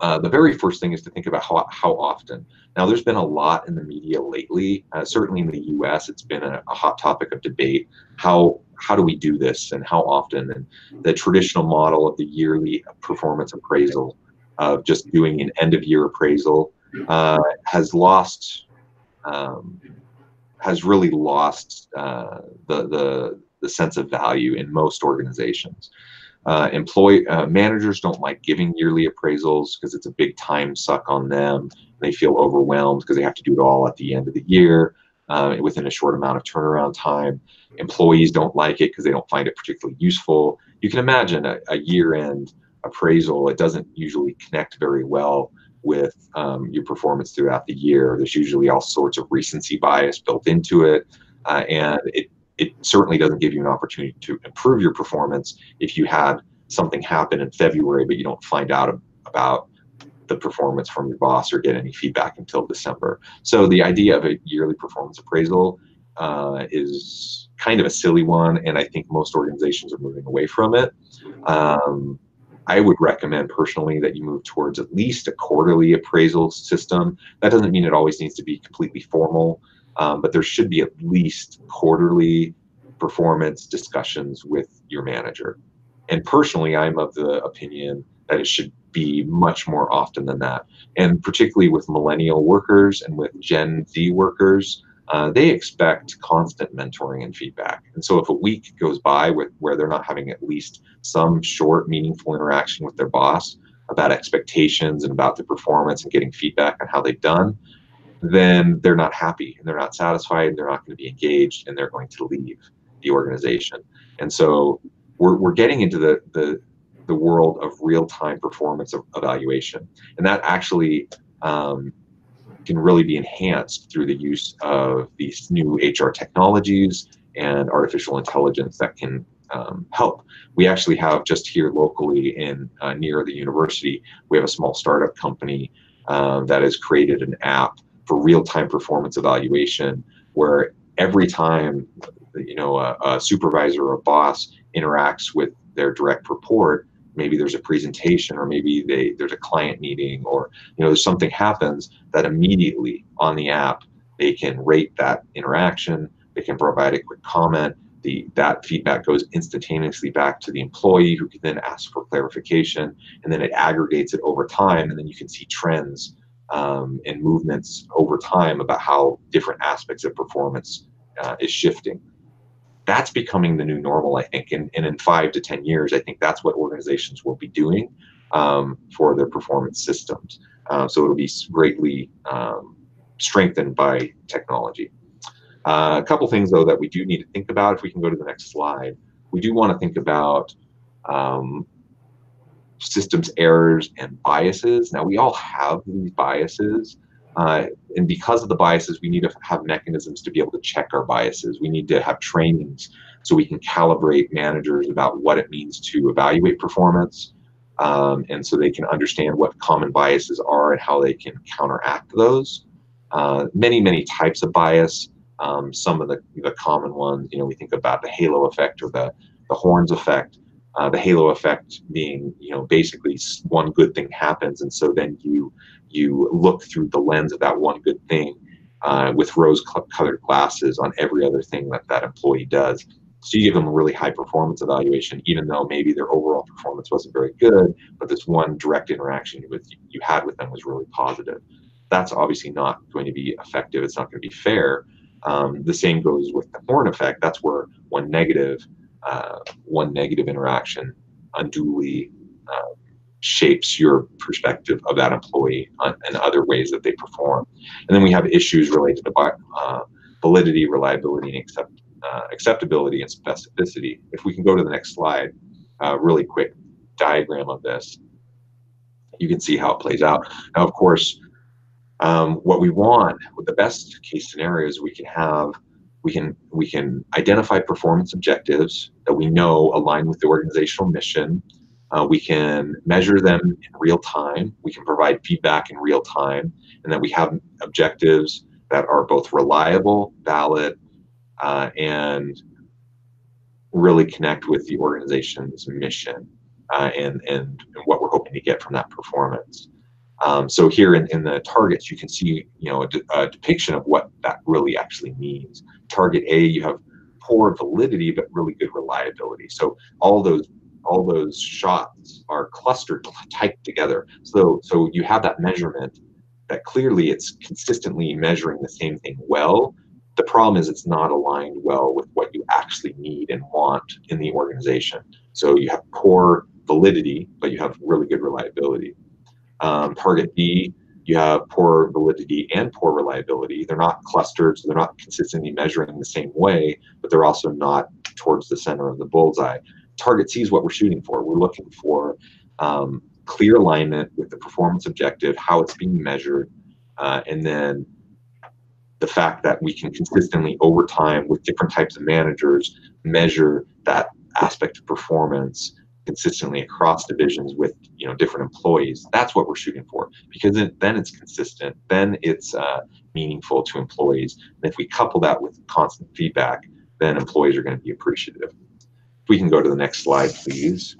the very first thing is to think about how often. Now, there's been a lot in the media lately. Certainly in the U.S., it's been a hot topic of debate. How do we do this, and how often? And the traditional model of the yearly performance appraisal, of just doing an end-of-year appraisal, has really lost the sense of value in most organizations. Managers don't like giving yearly appraisals because it's a big time suck on them. They feel overwhelmed because they have to do it all at the end of the year within a short amount of turnaround time. Employees don't like it because they don't find it particularly useful. You can imagine a year-end appraisal, it doesn't usually connect very well with your performance throughout the year. There's usually all sorts of recency bias built into it, and it certainly doesn't give you an opportunity to improve your performance if you had something happen in February, but you don't find out about the performance from your boss or get any feedback until December. So the idea of a yearly performance appraisal is kind of a silly one, and I think most organizations are moving away from it. I would recommend personally that you move towards at least a quarterly appraisal system. That doesn't mean it always needs to be completely formal, but there should be at least quarterly performance discussions with your manager. And personally, I'm of the opinion that it should be much more often than that. And particularly with millennial workers and with Gen Z workers, they expect constant mentoring and feedback. And so if a week goes by where they're not having at least some short, meaningful interaction with their boss about expectations and about the performance and getting feedback on how they've done, then they're not happy and they're not satisfied and they're not going to be engaged and they're going to leave the organization. And so we're getting into the world of real-time performance evaluation, and that actually can really be enhanced through the use of these new HR technologies and artificial intelligence that can help. We actually have just here locally in near the university, we have a small startup company that has created an app for real-time performance evaluation, where every time a supervisor or a boss interacts with their direct report, maybe there's a presentation or maybe there's a client meeting or something happens, that immediately on the app they can rate that interaction, they can provide a quick comment, that feedback goes instantaneously back to the employee, who can then ask for clarification, and then it aggregates it over time, and then you can see trends and movements over time about how different aspects of performance is shifting. That's becoming the new normal, I think, and in 5 to 10 years, I think that's what organizations will be doing for their performance systems. So it'll be greatly strengthened by technology. A couple things, though, that we do need to think about. If we can go to the next slide, we do want to think about systems errors and biases. Now, we all have these biases, and because of the biases, we need to have mechanisms to be able to check our biases. We need to have trainings so we can calibrate managers about what it means to evaluate performance, and so they can understand what common biases are and how they can counteract those. Many types of bias. Some of the common ones, we think about the halo effect or the horns effect. The halo effect being, basically one good thing happens, and so then you look through the lens of that one good thing with rose-colored glasses on every other thing that employee does. So you give them a really high performance evaluation, even though maybe their overall performance wasn't very good, but this one direct interaction you had with them was really positive. That's obviously not going to be effective. It's not going to be fair. The same goes with the horn effect. That's where one negative interaction unduly shapes your perspective of that employee and other ways that they perform. And then we have issues related to validity, reliability, and acceptability and specificity. If we can go to the next slide, really quick diagram of this, you can see how it plays out. Now, of course, what we want with the best case scenarios, we can identify performance objectives that we know align with the organizational mission. We can measure them in real time. We can provide feedback in real time, and that we have objectives that are both reliable, valid, and really connect with the organization's mission and what we're hoping to get from that performance. So here in the targets, you can see a depiction of what that really actually means. Target A, you have poor validity but really good reliability. So all those shots are clustered tight together. So you have that measurement that clearly it's consistently measuring the same thing well. The problem is it's not aligned well with what you actually need and want in the organization. So you have poor validity, but you have really good reliability. Target B, you have poor validity and poor reliability. They're not clustered, so they're not consistently measuring the same way, but they're also not towards the center of the bullseye. Target C is what we're shooting for. We're looking for clear alignment with the performance objective, how it's being measured, and then the fact that we can consistently, over time, with different types of managers, measure that aspect of performance consistently across divisions with different employees. That's what we're shooting for, because then it's consistent, then it's meaningful to employees. And if we couple that with constant feedback, then employees are going to be appreciative. If we can go to the next slide, please.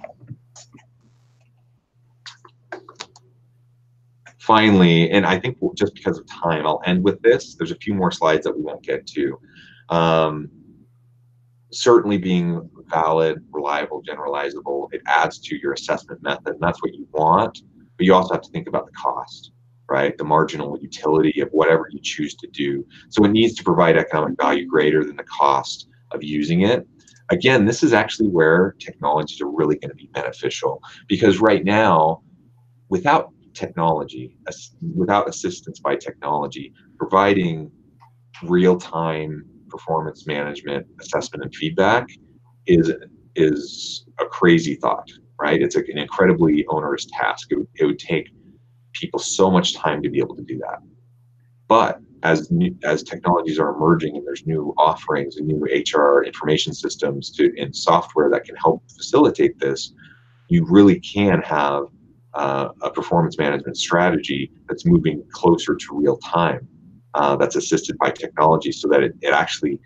Finally, and I think just because of time, I'll end with this. There's a few more slides that we won't get to. Certainly being valid, reliable, generalizable, it adds to your assessment method, and that's what you want. But you also have to think about the cost, right? The marginal utility of whatever you choose to do. So it needs to provide economic value greater than the cost of using it. Again, this is actually where technologies are really going to be beneficial, because right now, without technology, without assistance by technology, providing real-time performance management, assessment, and feedback is a crazy thought, right? It's an incredibly onerous task. It would take people so much time to be able to do that. But as technologies are emerging and there's new offerings and new HR information systems and software that can help facilitate this, you really can have a performance management strategy that's moving closer to real time, that's assisted by technology, so that it actually,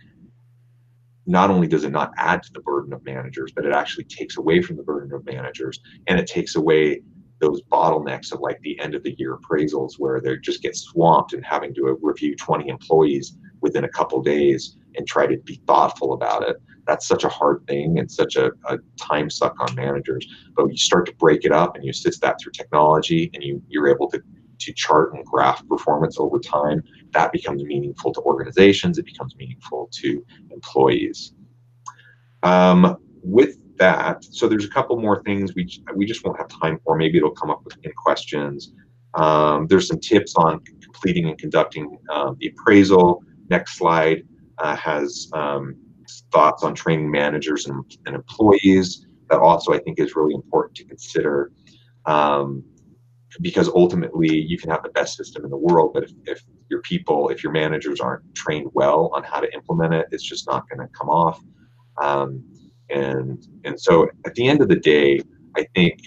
not only does it not add to the burden of managers, but it actually takes away from the burden of managers, and it takes away those bottlenecks of like the end of the year appraisals where they just get swamped and having to review 20 employees within a couple days and try to be thoughtful about it. That's such a hard thing and such a time suck on managers. But you start to break it up and you assist that through technology, and you're able to chart and graph performance over time. That becomes meaningful to organizations. It becomes meaningful to employees. With that, so there's a couple more things we just won't have time for. Maybe it'll come up in questions. There's some tips on completing and conducting the appraisal. Next slide has thoughts on training managers and employees. That also I think is really important to consider, because ultimately you can have the best system in the world, but if your people, if your managers aren't trained well on how to implement it, it's just not going to come off. And so at the end of the day, I think,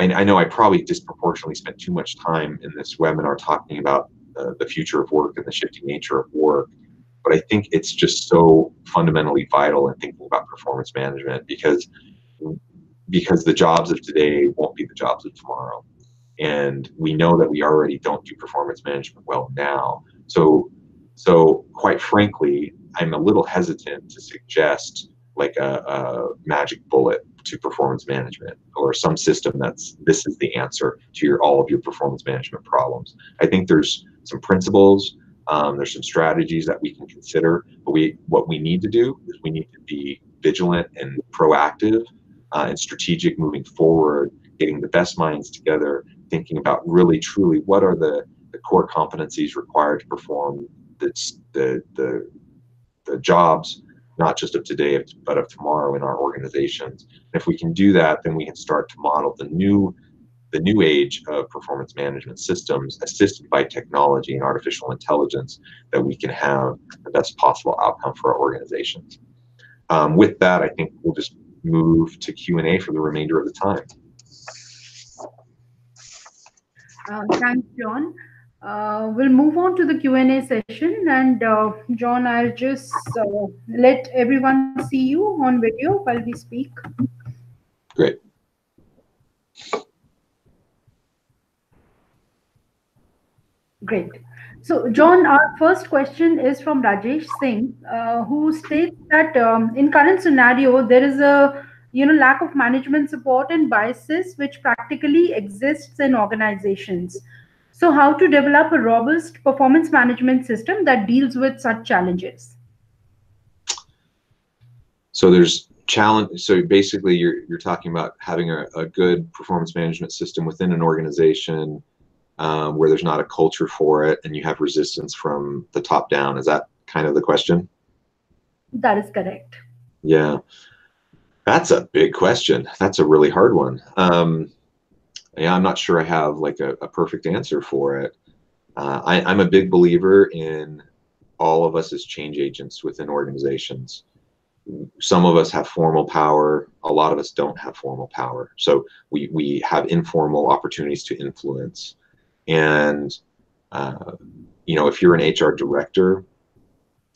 I know I probably disproportionately spent too much time in this webinar talking about the future of work and the shifting nature of work, but I think it's just so fundamentally vital in thinking about performance management, because the jobs of today won't be the jobs of tomorrow. And we know that we already don't do performance management well now. So quite frankly, I'm a little hesitant to suggest like a magic bullet to performance management, or some system this is the answer to all of your performance management problems. I think there's some principles, there's some strategies that we can consider, but what we need to do is we need to be vigilant and proactive and strategic moving forward, getting the best minds together, thinking about really truly what are the core competencies required to perform the jobs, not just of today, but of tomorrow in our organizations. And if we can do that, then we can start to model the new age of performance management systems assisted by technology and artificial intelligence, that we can have the best possible outcome for our organizations. With that, I think we'll just move to Q&A for the remainder of the time. Thanks, John. We'll move on to the Q&A session, and John, I'll just let everyone see you on video while we speak. Great. Great. So, John, our first question is from Rajesh Singh, who states that in current scenario, there is a lack of management support and biases which practically exists in organizations. So, how to develop a robust performance management system that deals with such challenges? So there's challenge. So basically, you're talking about having a good performance management system within an organization, where there's not a culture for it and you have resistance from the top down. Is that kind of the question? That is correct. Yeah, that's a big question. That's a really hard one. Yeah, I'm not sure I have like a perfect answer for it. I'm a big believer in all of us as change agents within organizations. Some of us have formal power, a lot of us don't have formal power. So we have informal opportunities to influence. And, if you're an HR director,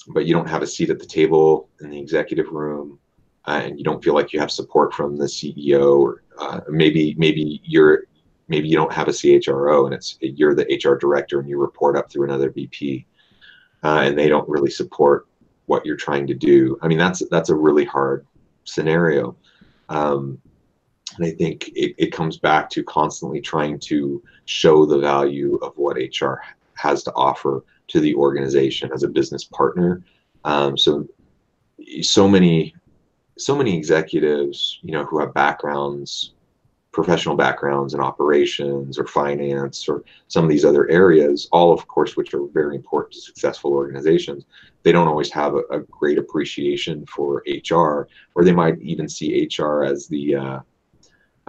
but you don't have a seat at the table in the executive room, and you don't feel like you have support from the CEO, or maybe you don't have a CHRO, and you're the HR director and you report up through another VP, and they don't really support what you're trying to do. I mean, that's a really hard scenario. And I think it comes back to constantly trying to show the value of what HR has to offer to the organization as a business partner. So many executives, who have professional backgrounds in operations or finance or some of these other areas, all of course, which are very important to successful organizations, they don't always have a great appreciation for HR, or they might even see HR as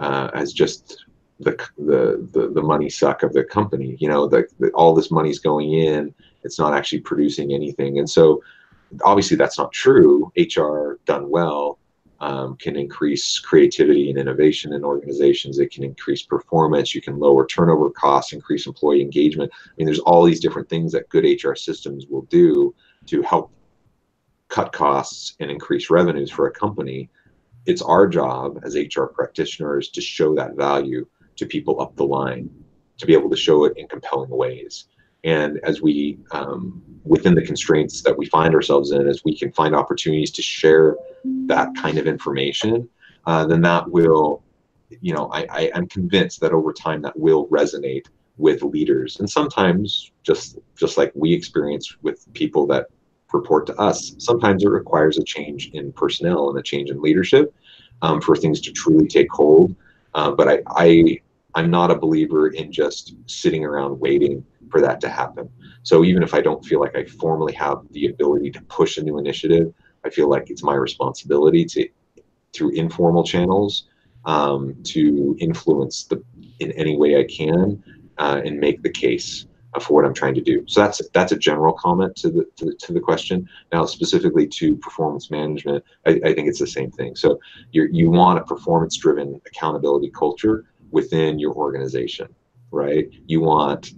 as just the money suck of the company. All this money's going in, it's not actually producing anything. And so obviously that's not true. HR done well can increase creativity and innovation in organizations. It can increase performance. You can lower turnover costs, increase employee engagement. I mean, there's all these different things that good HR systems will do to help cut costs and increase revenues for a company. It's our job as HR practitioners to show that value to people up the line, to be able to show it in compelling ways. And as we, within the constraints that we find ourselves in, as we can find opportunities to share that kind of information, then that will, I'm convinced that over time that will resonate with leaders. And sometimes, just like we experience with people that report to us, sometimes it requires a change in personnel and a change in leadership for things to truly take hold. But I'm not a believer in just sitting around waiting for that to happen. So even if I don't feel like I formally have the ability to push a new initiative, I feel like it's my responsibility to, through informal channels, to influence in any way I can, and make the case for what I'm trying to do. So that's a general comment to the question. Now, specifically to performance management, I think it's the same thing. So you want a performance-driven accountability culture within your organization, right? You want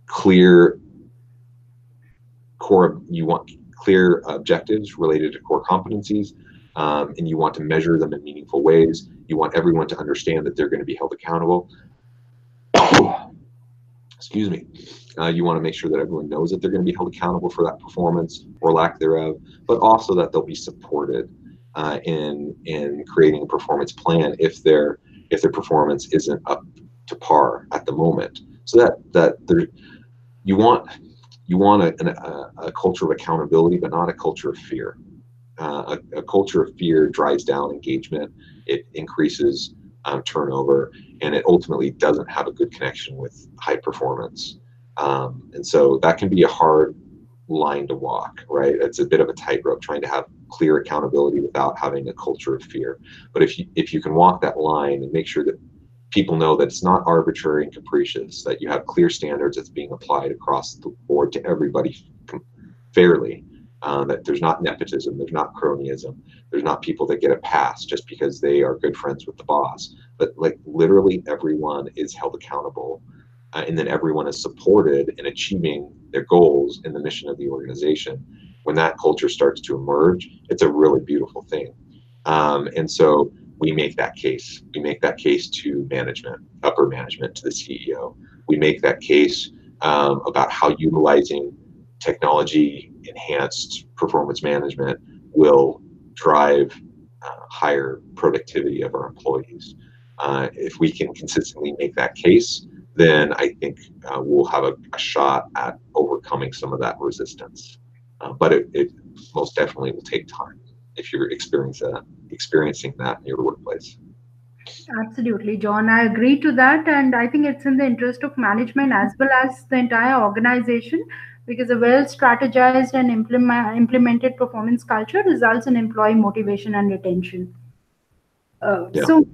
clear clear objectives related to core competencies, and you want to measure them in meaningful ways. You want everyone to understand that they're going to be held accountable. Excuse me. You want to make sure that everyone knows that they're going to be held accountable for that performance or lack thereof, but also that they'll be supported in creating a performance plan if their performance isn't up to par at the moment. So that you want a culture of accountability, but not a culture of fear. A culture of fear drives down engagement. It increases turnover, and it ultimately doesn't have a good connection with high performance. And so that can be a hard line to walk, right? It's a bit of a tightrope trying to have clear accountability without having a culture of fear. But if you can walk that line and make sure that people know that it's not arbitrary and capricious, that you have clear standards that's being applied across the board to everybody fairly, that there's not nepotism, there's not cronyism, there's not people that get a pass just because they are good friends with the boss, but like literally everyone is held accountable, and then everyone is supported in achieving their goals in the mission of the organization. When that culture starts to emerge, it's a really beautiful thing. And so we make that case. We make that case to management, upper management, to the CEO. We make that case about how utilizing technology enhanced performance management will drive higher productivity of our employees. If we can consistently make that case, then I think we'll have a shot at overcoming some of that resistance. But it most definitely will take time if you're experiencing that in your workplace. Absolutely, John. I agree to that. And I think it's in the interest of management as well as the entire organization, because a well strategized and implemented performance culture results in employee motivation and retention. Yeah. So,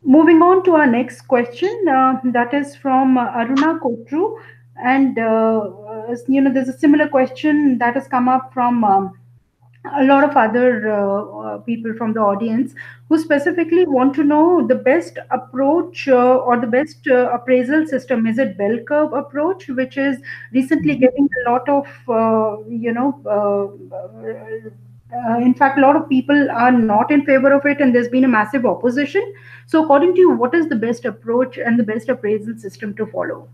moving on to our next question, that is from Aruna Kotru. And, there's a similar question that has come up from a lot of other people from the audience who specifically want to know the best approach or the best appraisal system. Is it bell curve approach, which is recently getting a lot of in fact, a lot of people are not in favor of it, and there's been a massive opposition. So according to you, what is the best approach and the best appraisal system to follow?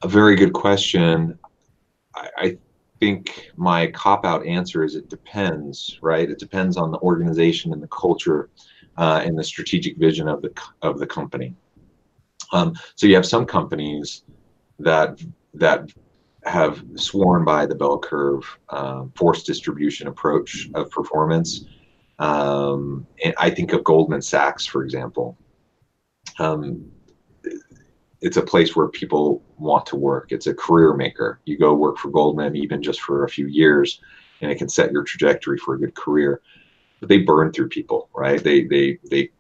A very good question. I think my cop-out answer is it depends, right? It depends on the organization and the culture and the strategic vision of the company. So you have some companies that have sworn by the bell curve force distribution approach of performance. And I think of Goldman Sachs, for example. It's a place where people want to work. It's a career maker. You go work for Goldman even just for a few years, and it can set your trajectory for a good career. But they burn through people, right?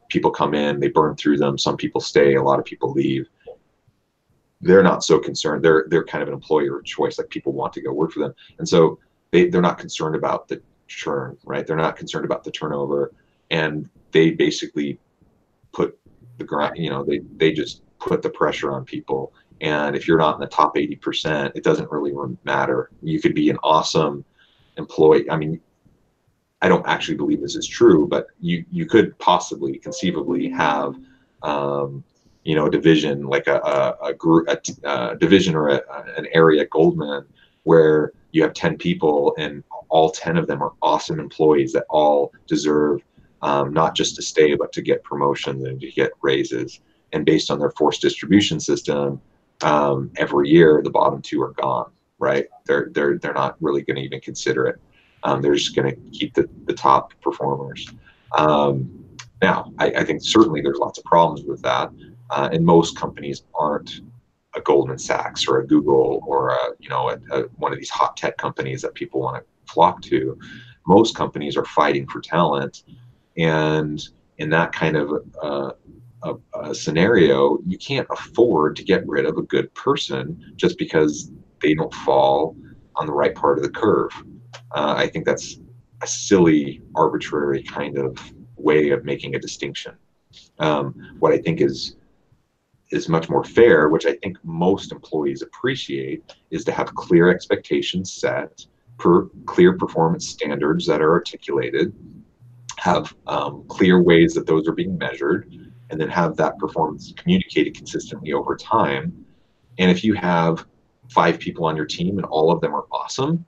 People come in, they burn through them. Some people stay, a lot of people leave. They're not so concerned. They're kind of an employer of choice. Like, people want to go work for them, and so they're not concerned about the churn, right? They're not concerned about the turnover, and they basically put the grind. They just put the pressure on people. And if you're not in the top 80%, it doesn't really matter. You could be an awesome employee. I mean, I don't actually believe this is true, but you could possibly conceivably have a division, like a group, a division or an area at Goldman where you have 10 people and all 10 of them are awesome employees that all deserve not just to stay, but to get promotions and to get raises. And based on their force distribution system, every year the bottom two are gone, right? They're not really going to even consider it. They're just going to keep the top performers. Now, I think certainly there's lots of problems with that, and most companies aren't a Goldman Sachs or a Google or one of these hot tech companies that people want to flock to. Most companies are fighting for talent, and in that kind of a scenario, you can't afford to get rid of a good person just because they don't fall on the right part of the curve. I think that's a silly, arbitrary kind of way of making a distinction. What I think is much more fair, which I think most employees appreciate, is to have clear expectations set, clear performance standards that are articulated, have clear ways that those are being measured, and then have that performance communicated consistently over time. And if you have 5 people on your team and all of them are awesome,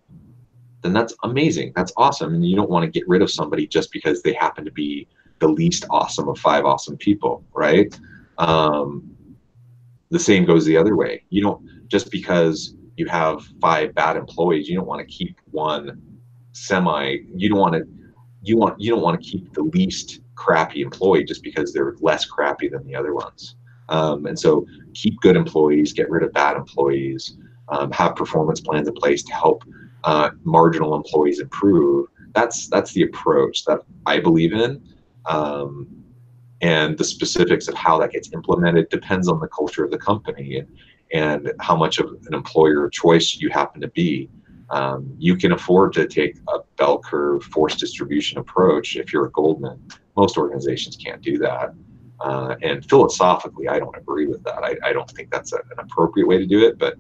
then that's amazing. That's awesome. And you don't want to get rid of somebody just because they happen to be the least awesome of 5 awesome people, right? The same goes the other way. You don't, just because you have 5 bad employees, you don't want to keep one you don't want to keep the least crappy employee just because they're less crappy than the other ones. And so keep good employees, get rid of bad employees, have performance plans in place to help marginal employees improve. That's the approach that I believe in. And the specifics of how that gets implemented depends on the culture of the company and how much of an employer of choice you happen to be. You can afford to take a bell curve force distribution approach if you're a Goldman. Most organizations can't do that. And philosophically, I don't agree with that. I don't think that's an appropriate way to do it, but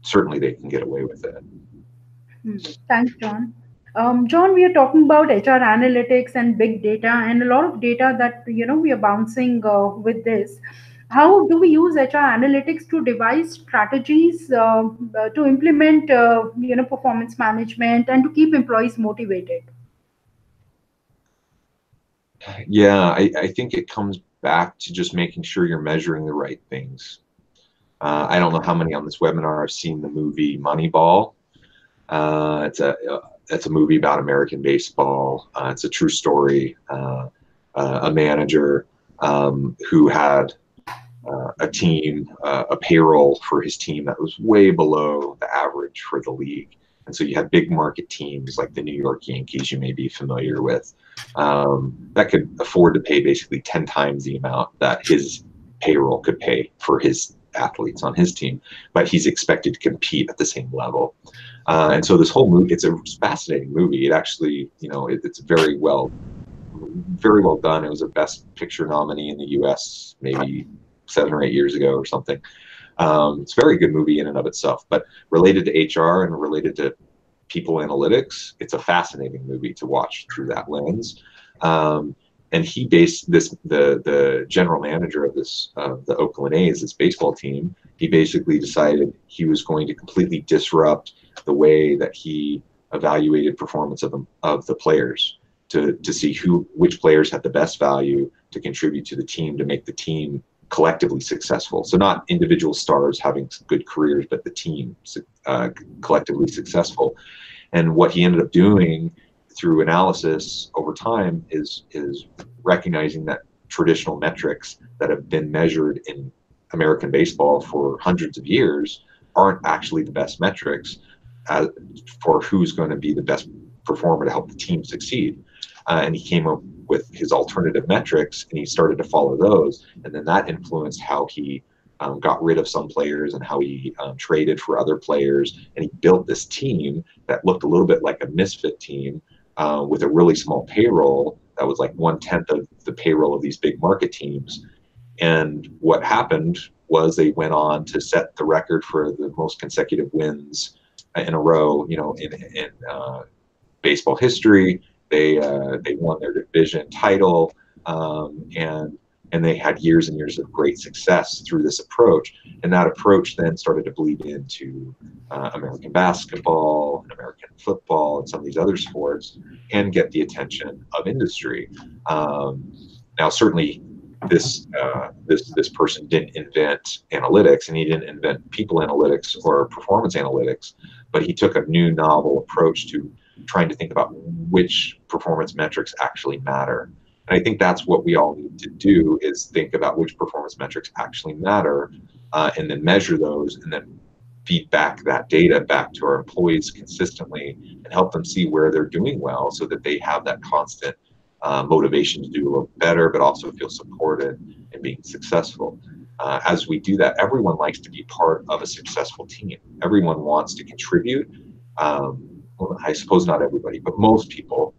certainly they can get away with it. Thanks, John. John, we are talking about HR analytics and big data, and a lot of data that we are bouncing with this. How do we use HR analytics to devise strategies to implement performance management and to keep employees motivated? Yeah, I think it comes back to just making sure you're measuring the right things. I don't know how many on this webinar have seen the movie Moneyball. It's a movie about American baseball. It's a true story. A manager who had a team, a payroll for his team that was way below the average for the league. And so you had big market teams like the New York Yankees, you may be familiar with, that could afford to pay basically 10 times the amount that his payroll could pay for his athletes on his team, but he's expected to compete at the same level. And so this whole movie, it's a fascinating movie. It actually, it's very well done. It was a Best Picture nominee in the US maybe 7 or 8 years ago or something. It's a very good movie in and of itself, but related to HR and related to people analytics, it's a fascinating movie to watch through that lens. And he based the general manager of the Oakland A's, this baseball team, he basically decided he was going to completely disrupt the way that he evaluated performance of the players to see which players had the best value to contribute to the team, to make the team collectively successful. So not individual stars having good careers, but the team collectively successful. And what he ended up doing through analysis over time is recognizing that traditional metrics that have been measured in American baseball for hundreds of years aren't actually the best metrics for who's going to be the best performer to help the team succeed. And he came up with his alternative metrics, and he started to follow those. And then that influenced how he got rid of some players and how he traded for other players. And he built this team that looked a little bit like a misfit team with a really small payroll that was like 1/10 of the payroll of these big market teams. And what happened was they went on to set the record for the most consecutive wins in a row, in baseball history. They won their division title, and they had years and years of great success through this approach. And that approach then started to bleed into American basketball and American football and some of these other sports and get the attention of industry. Now, certainly, this person didn't invent analytics, and he didn't invent people analytics or performance analytics, but he took a new novel approach to trying to think about which performance metrics actually matter. And I think that's what we all need to do, is think about which performance metrics actually matter, and then measure those, and then feed back that data back to our employees consistently and help them see where they're doing well, so that they have that constant motivation to do a little better, but also feel supported in being successful. As we do that, everyone likes to be part of a successful team. Everyone wants to contribute. Well, I suppose not everybody, but most people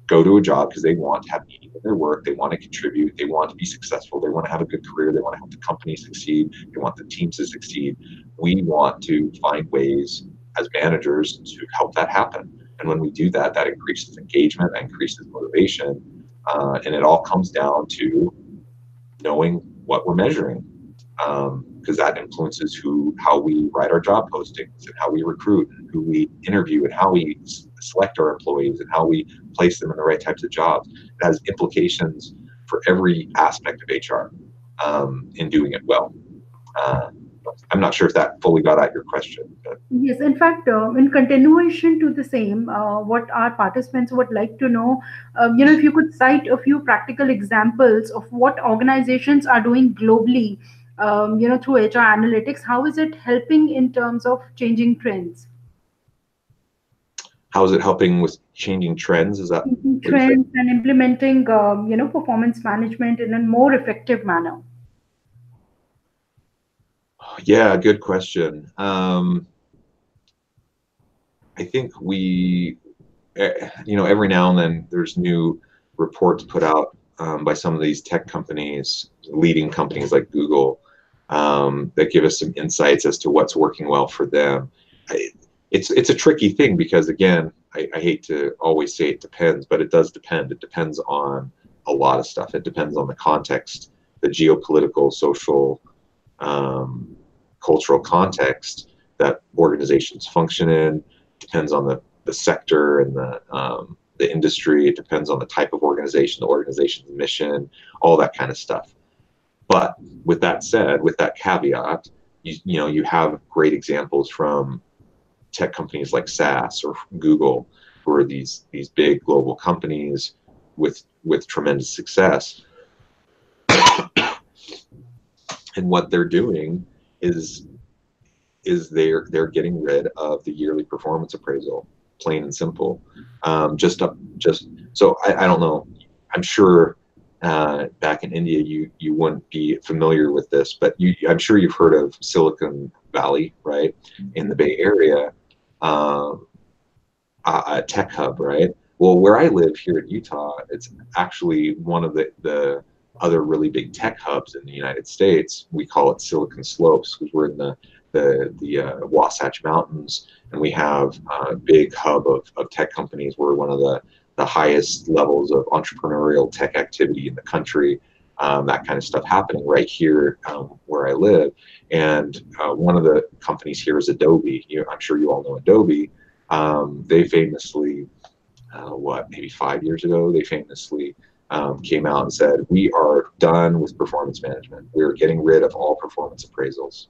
go to a job because they want to have meaning in their work. They want to contribute. They want to be successful. They want to have a good career. They want to help the company succeed. They want the team to succeed. We want to find ways as managers to help that happen. And when we do that, that increases engagement, that increases motivation, and it all comes down to knowing what we're measuring, because that influences how we write our job postings, and how we recruit, and who we interview, and how we select our employees, and how we place them in the right types of jobs. It has implications for every aspect of HR, in doing it well. I'm not sure if that fully got at your question. But. Yes, in fact, in continuation to the same, what our participants would like to know, if you could cite a few practical examples of what organizations are doing globally, through HR analytics, how is it helping in terms of changing trends? How is it helping with changing trends? Is that what you said? Trends and implementing, performance management in a more effective manner. Yeah, good question. I think every now and then there's new reports put out by some of these tech companies, leading companies like Google, that give us some insights as to what's working well for them. It's a tricky thing, because again, I hate to always say it depends, but it does depend. It depends on a lot of stuff. It depends on the context, the geopolitical, social, cultural context that organizations function in. Depends on the sector and the industry. It depends on the type of organization, the organization's mission, all that kind of stuff. But with that said, with that caveat, you have great examples from tech companies like SAS or Google, who are these big global companies with tremendous success. And what they're doing is they're getting rid of the yearly performance appraisal, plain and simple. So I don't know. I'm sure back in India you wouldn't be familiar with this, but I'm sure you've heard of Silicon Valley, right? In the Bay Area, a tech hub, right? Well, where I live here in Utah, it's actually one of the other really big tech hubs in the United States. We call it Silicon Slopes, because we're in the Wasatch Mountains, and we have a big hub of tech companies. We're one of the highest levels of entrepreneurial tech activity in the country, that kind of stuff happening right here where I live. And one of the companies here is Adobe. I'm sure you all know Adobe. They famously, maybe 5 years ago, they famously came out and said, we are done with performance management. We're getting rid of all performance appraisals.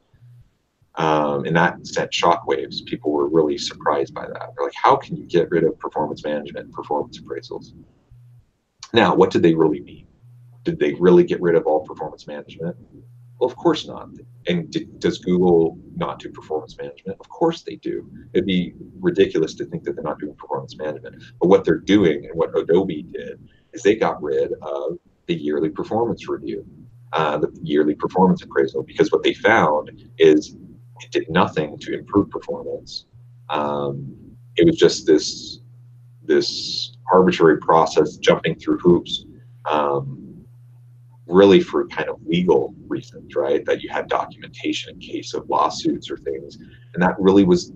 And that sent shockwaves. People were really surprised by that. They're like, how can you get rid of performance management and performance appraisals? Now, what did they really mean? Did they really get rid of all performance management? Well, of course not. And does Google not do performance management? Of course they do. It'd be ridiculous to think that they're not doing performance management. But what they're doing, and what Adobe did, is they got rid of the yearly performance review, the yearly performance appraisal, because what they found is it did nothing to improve performance. It was just this arbitrary process, jumping through hoops, really for kind of legal reasons, right? That you had documentation in case of lawsuits or things, and that really was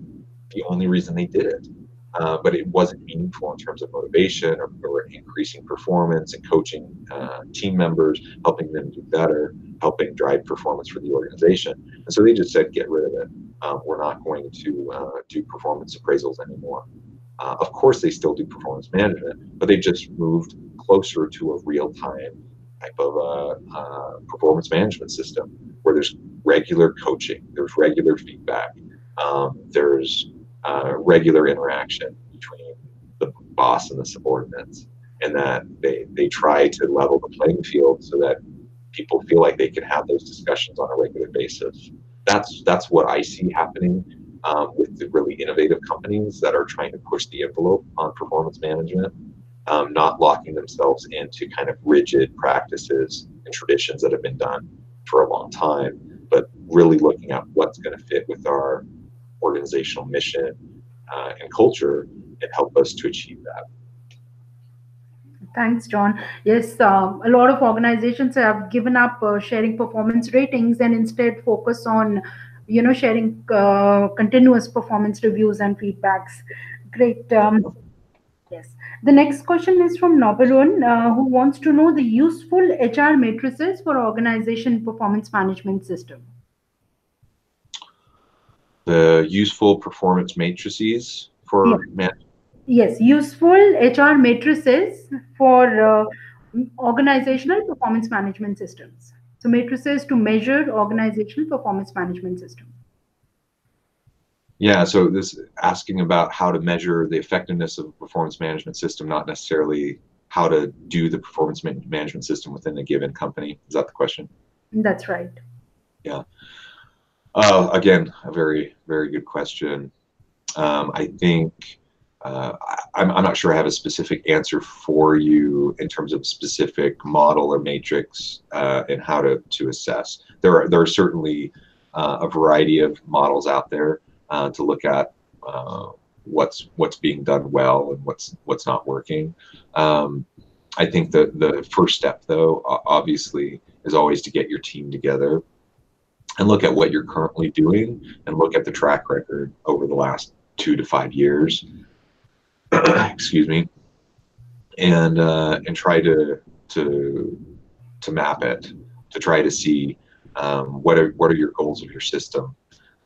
the only reason they did it. But it wasn't meaningful in terms of motivation or increasing performance and coaching team members, helping them do better, helping drive performance for the organization. And so they just said, get rid of it. We're not going to do performance appraisals anymore. Of course, they still do performance management, but they just moved closer to a real-time type of performance management system where there's regular coaching, there's regular feedback, there's regular interaction between the boss and the subordinates. and that they try to level the playing field so that people feel like they can have those discussions on a regular basis. That's what I see happening with the really innovative companies that are trying to push the envelope on performance management, not locking themselves into kind of rigid practices and traditions that have been done for a long time, but really looking at what's going to fit with our organizational mission and culture and help us to achieve that. Thanks, John. Yes, a lot of organizations have given up sharing performance ratings and instead focus on, sharing continuous performance reviews and feedbacks. Great. Yes. The next question is from Nobarun, who wants to know the useful HR matrices for organization performance management system. The useful performance matrices for Yes, useful HR matrices for organizational performance management systems. So matrices to measure organizational performance management system. Yeah, so this asking about how to measure the effectiveness of a performance management system, not necessarily how to do the performance management system within a given company. Is that the question? That's right. Yeah. Again, a very, very good question. I think I'm not sure I have a specific answer for you in terms of specific model or matrix and how to assess. There are certainly a variety of models out there to look at what's being done well and what's not working. I think the first step, though, obviously, is always to get your team together and look at what you're currently doing and look at the track record over the last 2 to 5 years. Excuse me, and try to map it, to try to see what are your goals of your system.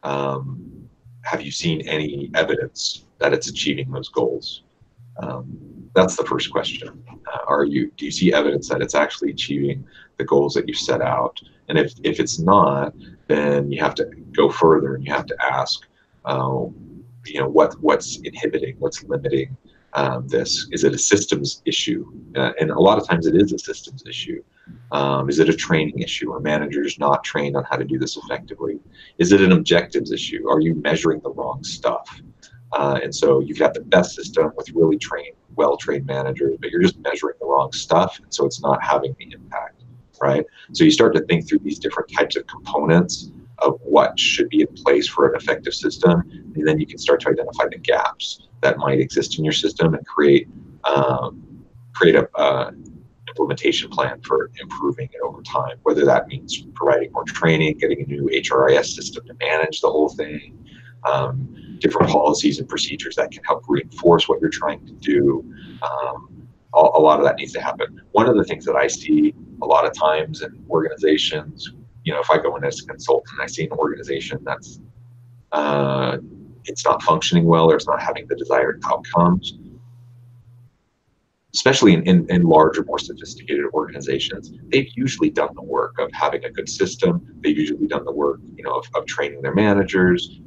Have you seen any evidence that it's achieving those goals? That's the first question. Do you see evidence that it's actually achieving the goals that you set out? And if it's not, then you have to go further and you have to ask, what's inhibiting, what's limiting this? Is it a systems issue? And a lot of times it is a systems issue. Is it a training issue? Are managers not trained on how to do this effectively? Is it an objectives issue? Are you measuring the wrong stuff? And so you've got the best system with really well-trained managers, but you're just measuring the wrong stuff, and so it's not having the impact, right? So you start to think through these different types of components of what should be in place for an effective system, and then you can start to identify the gaps that might exist in your system and create a implementation plan for improving it over time, whether that means providing more training, getting a new HRIR system to manage the whole thing, different policies and procedures that can help reinforce what you're trying to do. A lot of that needs to happen. One of the things that I see a lot of times in organizations, if I go in as a consultant, I see an organization that's it's not functioning well or it's not having the desired outcomes, especially in larger, more sophisticated organizations. They've usually done the work of having a good system. They've usually done the work, of training their managers.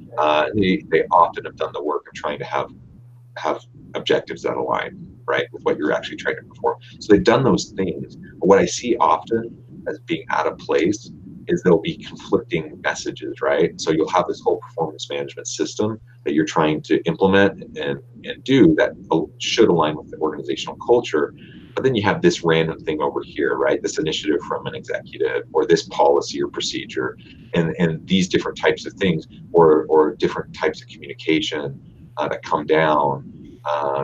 They often have done the work of trying to have objectives that align, right, with what you're actually trying to perform. So they've done those things. But what I see often as being out of place is there'll be conflicting messages, right? So you'll have this whole performance management system that you're trying to implement and do that should align with the organizational culture. But then you have this random thing over here, right? This initiative from an executive or this policy or procedure and these different types of things or different types of communication that come down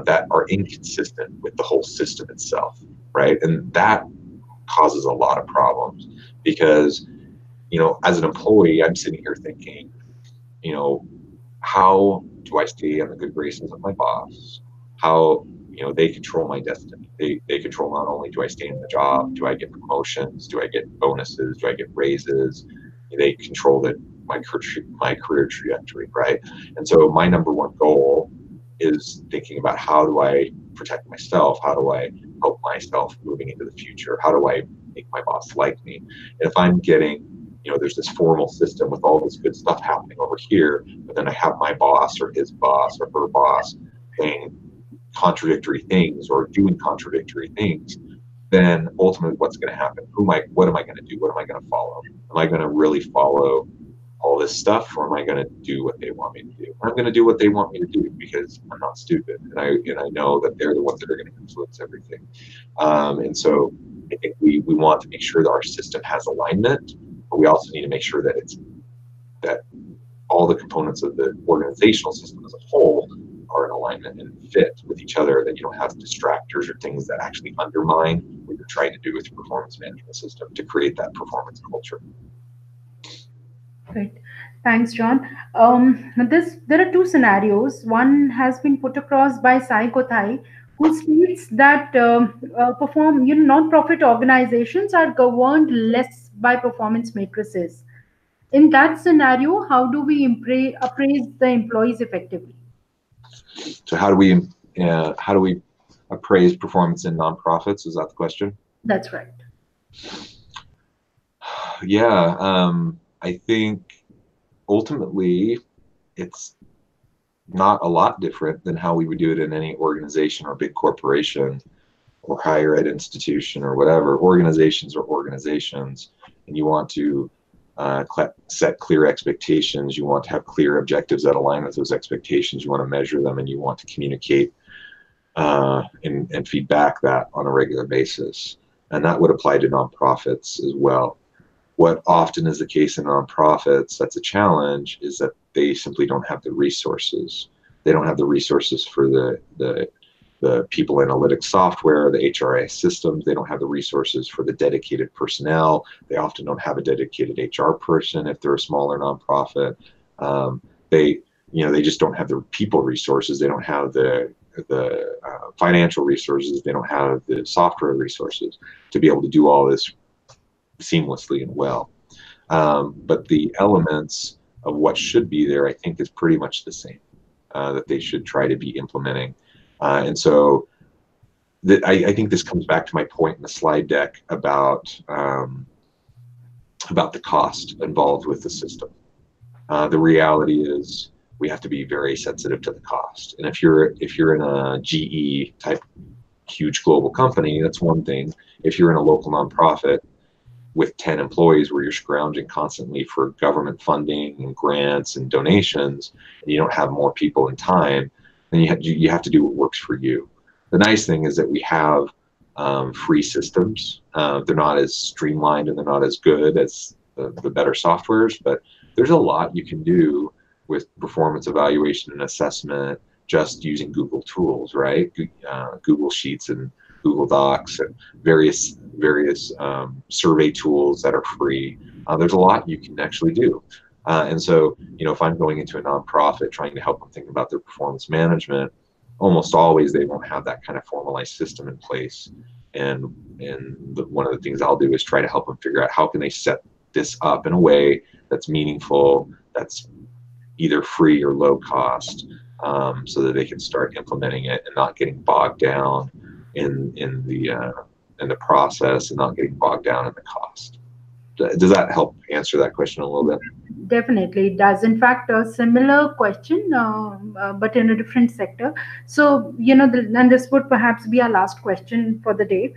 that are inconsistent with the whole system itself, right? And that causes a lot of problems because, as an employee, I'm sitting here thinking, how do I stay on the good graces of my boss? How, they control my destiny. They control not only do I stay in the job, do I get promotions, do I get bonuses, do I get raises? They control my career trajectory, right? And so my number one goal is thinking about how do I protect myself? How do I help myself moving into the future? How do I make my boss like me? And if I'm getting, there's this formal system with all this good stuff happening over here, but then I have my boss or his boss or her boss saying contradictory things or doing contradictory things, then ultimately what's going to happen? What am I going to do? What am I going to follow? Am I going to really follow all this stuff, or am I going to do what they want me to do? I'm going to do what they want me to do because I'm not stupid, and I know that they're the ones that are going to influence everything. And so I think we want to make sure that our system has alignment, but we also need to make sure that that all the components of the organizational system as a whole are in alignment and fit with each other, that you don't have distractors or things that actually undermine what you're trying to do with your performance management system to create that performance culture. Great. Thanks, John. There are two scenarios. One has been put across by Sai Kothai, who states that non-profit organizations are governed less by performance matrices. In that scenario, how do we appraise the employees effectively? So how do we appraise performance in nonprofits? Is that the question? That's right. Yeah, I think ultimately it's not a lot different than how we would do it in any organization or big corporation or higher ed institution or whatever. Organizations are organizations, and you want to set clear expectations. You want to have clear objectives that align with those expectations. You want to measure them, and you want to communicate and feedback that on a regular basis. And that would apply to nonprofits as well. What often is the case in nonprofits that's a challenge is that they simply don't have the resources. They don't have the resources for the people analytics software, the HRIR systems. They don't have the resources for the dedicated personnel. They often don't have a dedicated HR person if they're a smaller nonprofit. They just don't have the people resources. They don't have the financial resources. They don't have the software resources to be able to do all this seamlessly and well. But the elements of what should be there, I think, is pretty much the same, that they should try to be implementing. And so I think this comes back to my point in the slide deck about the cost involved with the system. The reality is we have to be very sensitive to the cost. And if you're in a GE type huge global company, that's one thing. If you're in a local nonprofit with 10 employees where you're scrounging constantly for government funding and grants and donations, and you don't have more people and time, then you have to do what works for you. The nice thing is that we have free systems. They're not as streamlined and they're not as good as the better softwares, but there's a lot you can do with performance evaluation and assessment just using Google tools, right? Google Sheets and Google Docs and various survey tools that are free. There's a lot you can actually do. And so, if I'm going into a nonprofit trying to help them think about their performance management, almost always they won't have that kind of formalized system in place. And one of the things I'll do is try to help them figure out how can they set this up in a way that's meaningful, that's either free or low cost, so that they can start implementing it and not getting bogged down in the process and not getting bogged down in the cost. Does that help answer that question a little bit? Definitely, it does. In fact, a similar question, but in a different sector. So, and this would perhaps be our last question for the day.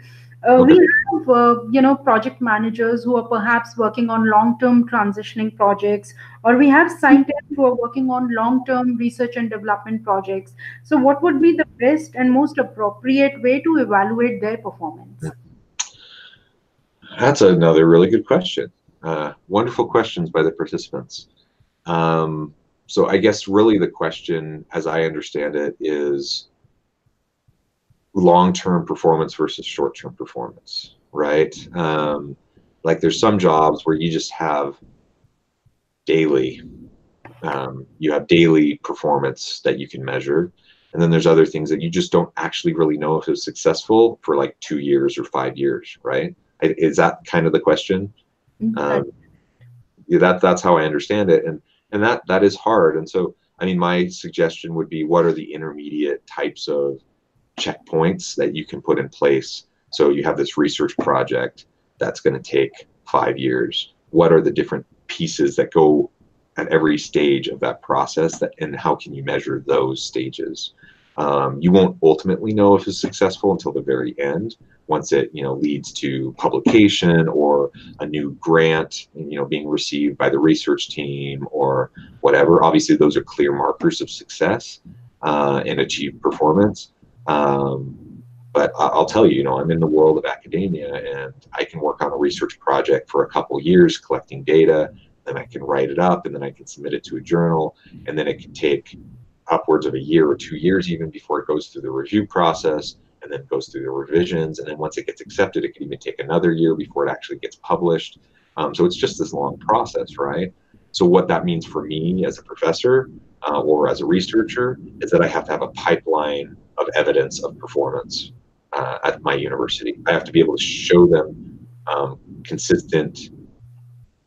Okay. We have, project managers who are perhaps working on long-term transitioning projects, or we have scientists who are working on long-term research and development projects. So, what would be the best and most appropriate way to evaluate their performance? That's another really good question. Wonderful questions by the participants. So I guess really the question, as I understand it, is long-term performance versus short-term performance, right? Like there's some jobs where you just have daily performance that you can measure. And then there's other things that you just don't actually really know if it's successful for like 2 years or 5 years, right? Is that kind of the question? Yeah, that's how I understand it, and that is hard. And so, I mean, my suggestion would be, what are the intermediate types of checkpoints that you can put in place? So you have this research project that's going to take 5 years. What are the different pieces that go at every stage of that process, and how can you measure those stages? You won't ultimately know if it's successful until the very end, once it leads to publication or a new grant being received by the research team or whatever. Obviously, those are clear markers of success and achieved performance. But I'll tell you, I'm in the world of academia, and I can work on a research project for a couple years collecting data, then I can write it up, and then I can submit it to a journal, and then it can take upwards of a year or 2 years even before it goes through the review process, and then goes through the revisions, and then once it gets accepted, it can even take another year before it actually gets published. So it's just this long process, right? So what that means for me as a professor or as a researcher is that I have to have a pipeline of evidence of performance at my university. I have to be able to show them consistent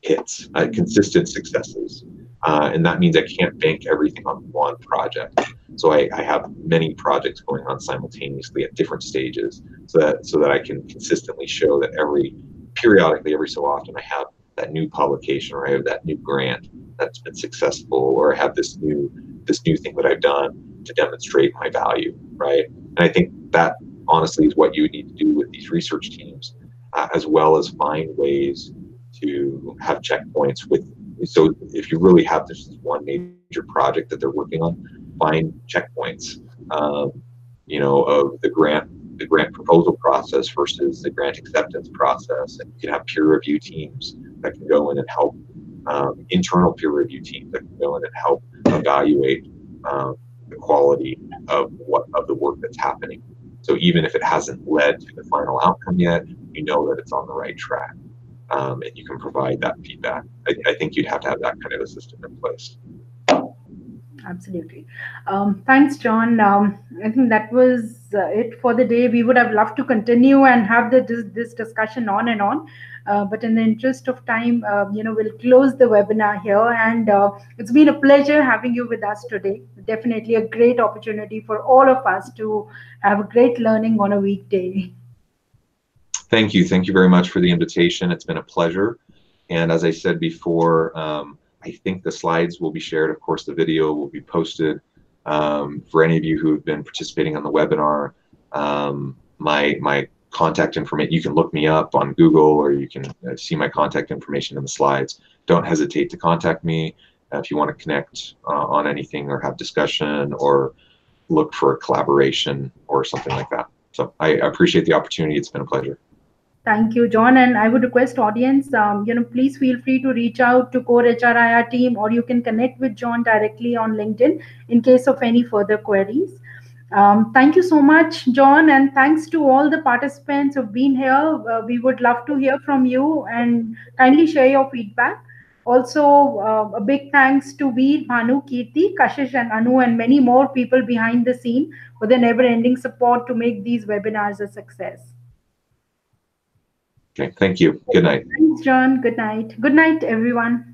hits, consistent successes. And that means I can't bank everything on one project. So I have many projects going on simultaneously at different stages so that I can consistently show that periodically, every so often, I have that new publication, or I have that new grant that's been successful, or I have this new thing that I've done to demonstrate my value, right? And I think that honestly is what you need to do with these research teams, as well as find ways to have checkpoints so if you really have this one major project that they're working on, find checkpoints, of the grant proposal process versus the grant acceptance process. And you can have peer review teams that can go in and help, internal peer review teams that can go in and help evaluate the quality of the work that's happening. So even if it hasn't led to the final outcome yet, you know that it's on the right track. And you can provide that feedback. I think you'd have to have that kind of a system in place. Absolutely. Thanks, John. I think that was it for the day. We would have loved to continue and have this discussion on and on. But in the interest of time, we'll close the webinar here. And it's been a pleasure having you with us today. Definitely a great opportunity for all of us to have a great learning on a weekday. Thank you. Thank you very much for the invitation. It's been a pleasure. And as I said before, I think the slides will be shared. Of course, the video will be posted. For any of you who have been participating on the webinar, my contact information, you can look me up on Google, or you can see my contact information in the slides. Don't hesitate to contact me if you want to connect on anything, or have discussion, or look for a collaboration or something like that. So I appreciate the opportunity. It's been a pleasure. Thank you, John. And I would request audience, please feel free to reach out to core HRIR team, or you can connect with John directly on LinkedIn in case of any further queries. Thank you so much, John, and thanks to all the participants who've been here. We would love to hear from you and kindly share your feedback. Also, a big thanks to Veer, Bhanu, Kirti, Kashish, and Anu, and many more people behind the scene for their never-ending support to make these webinars a success. Okay, thank you. Good night. Thanks, John. Good night. Good night, everyone.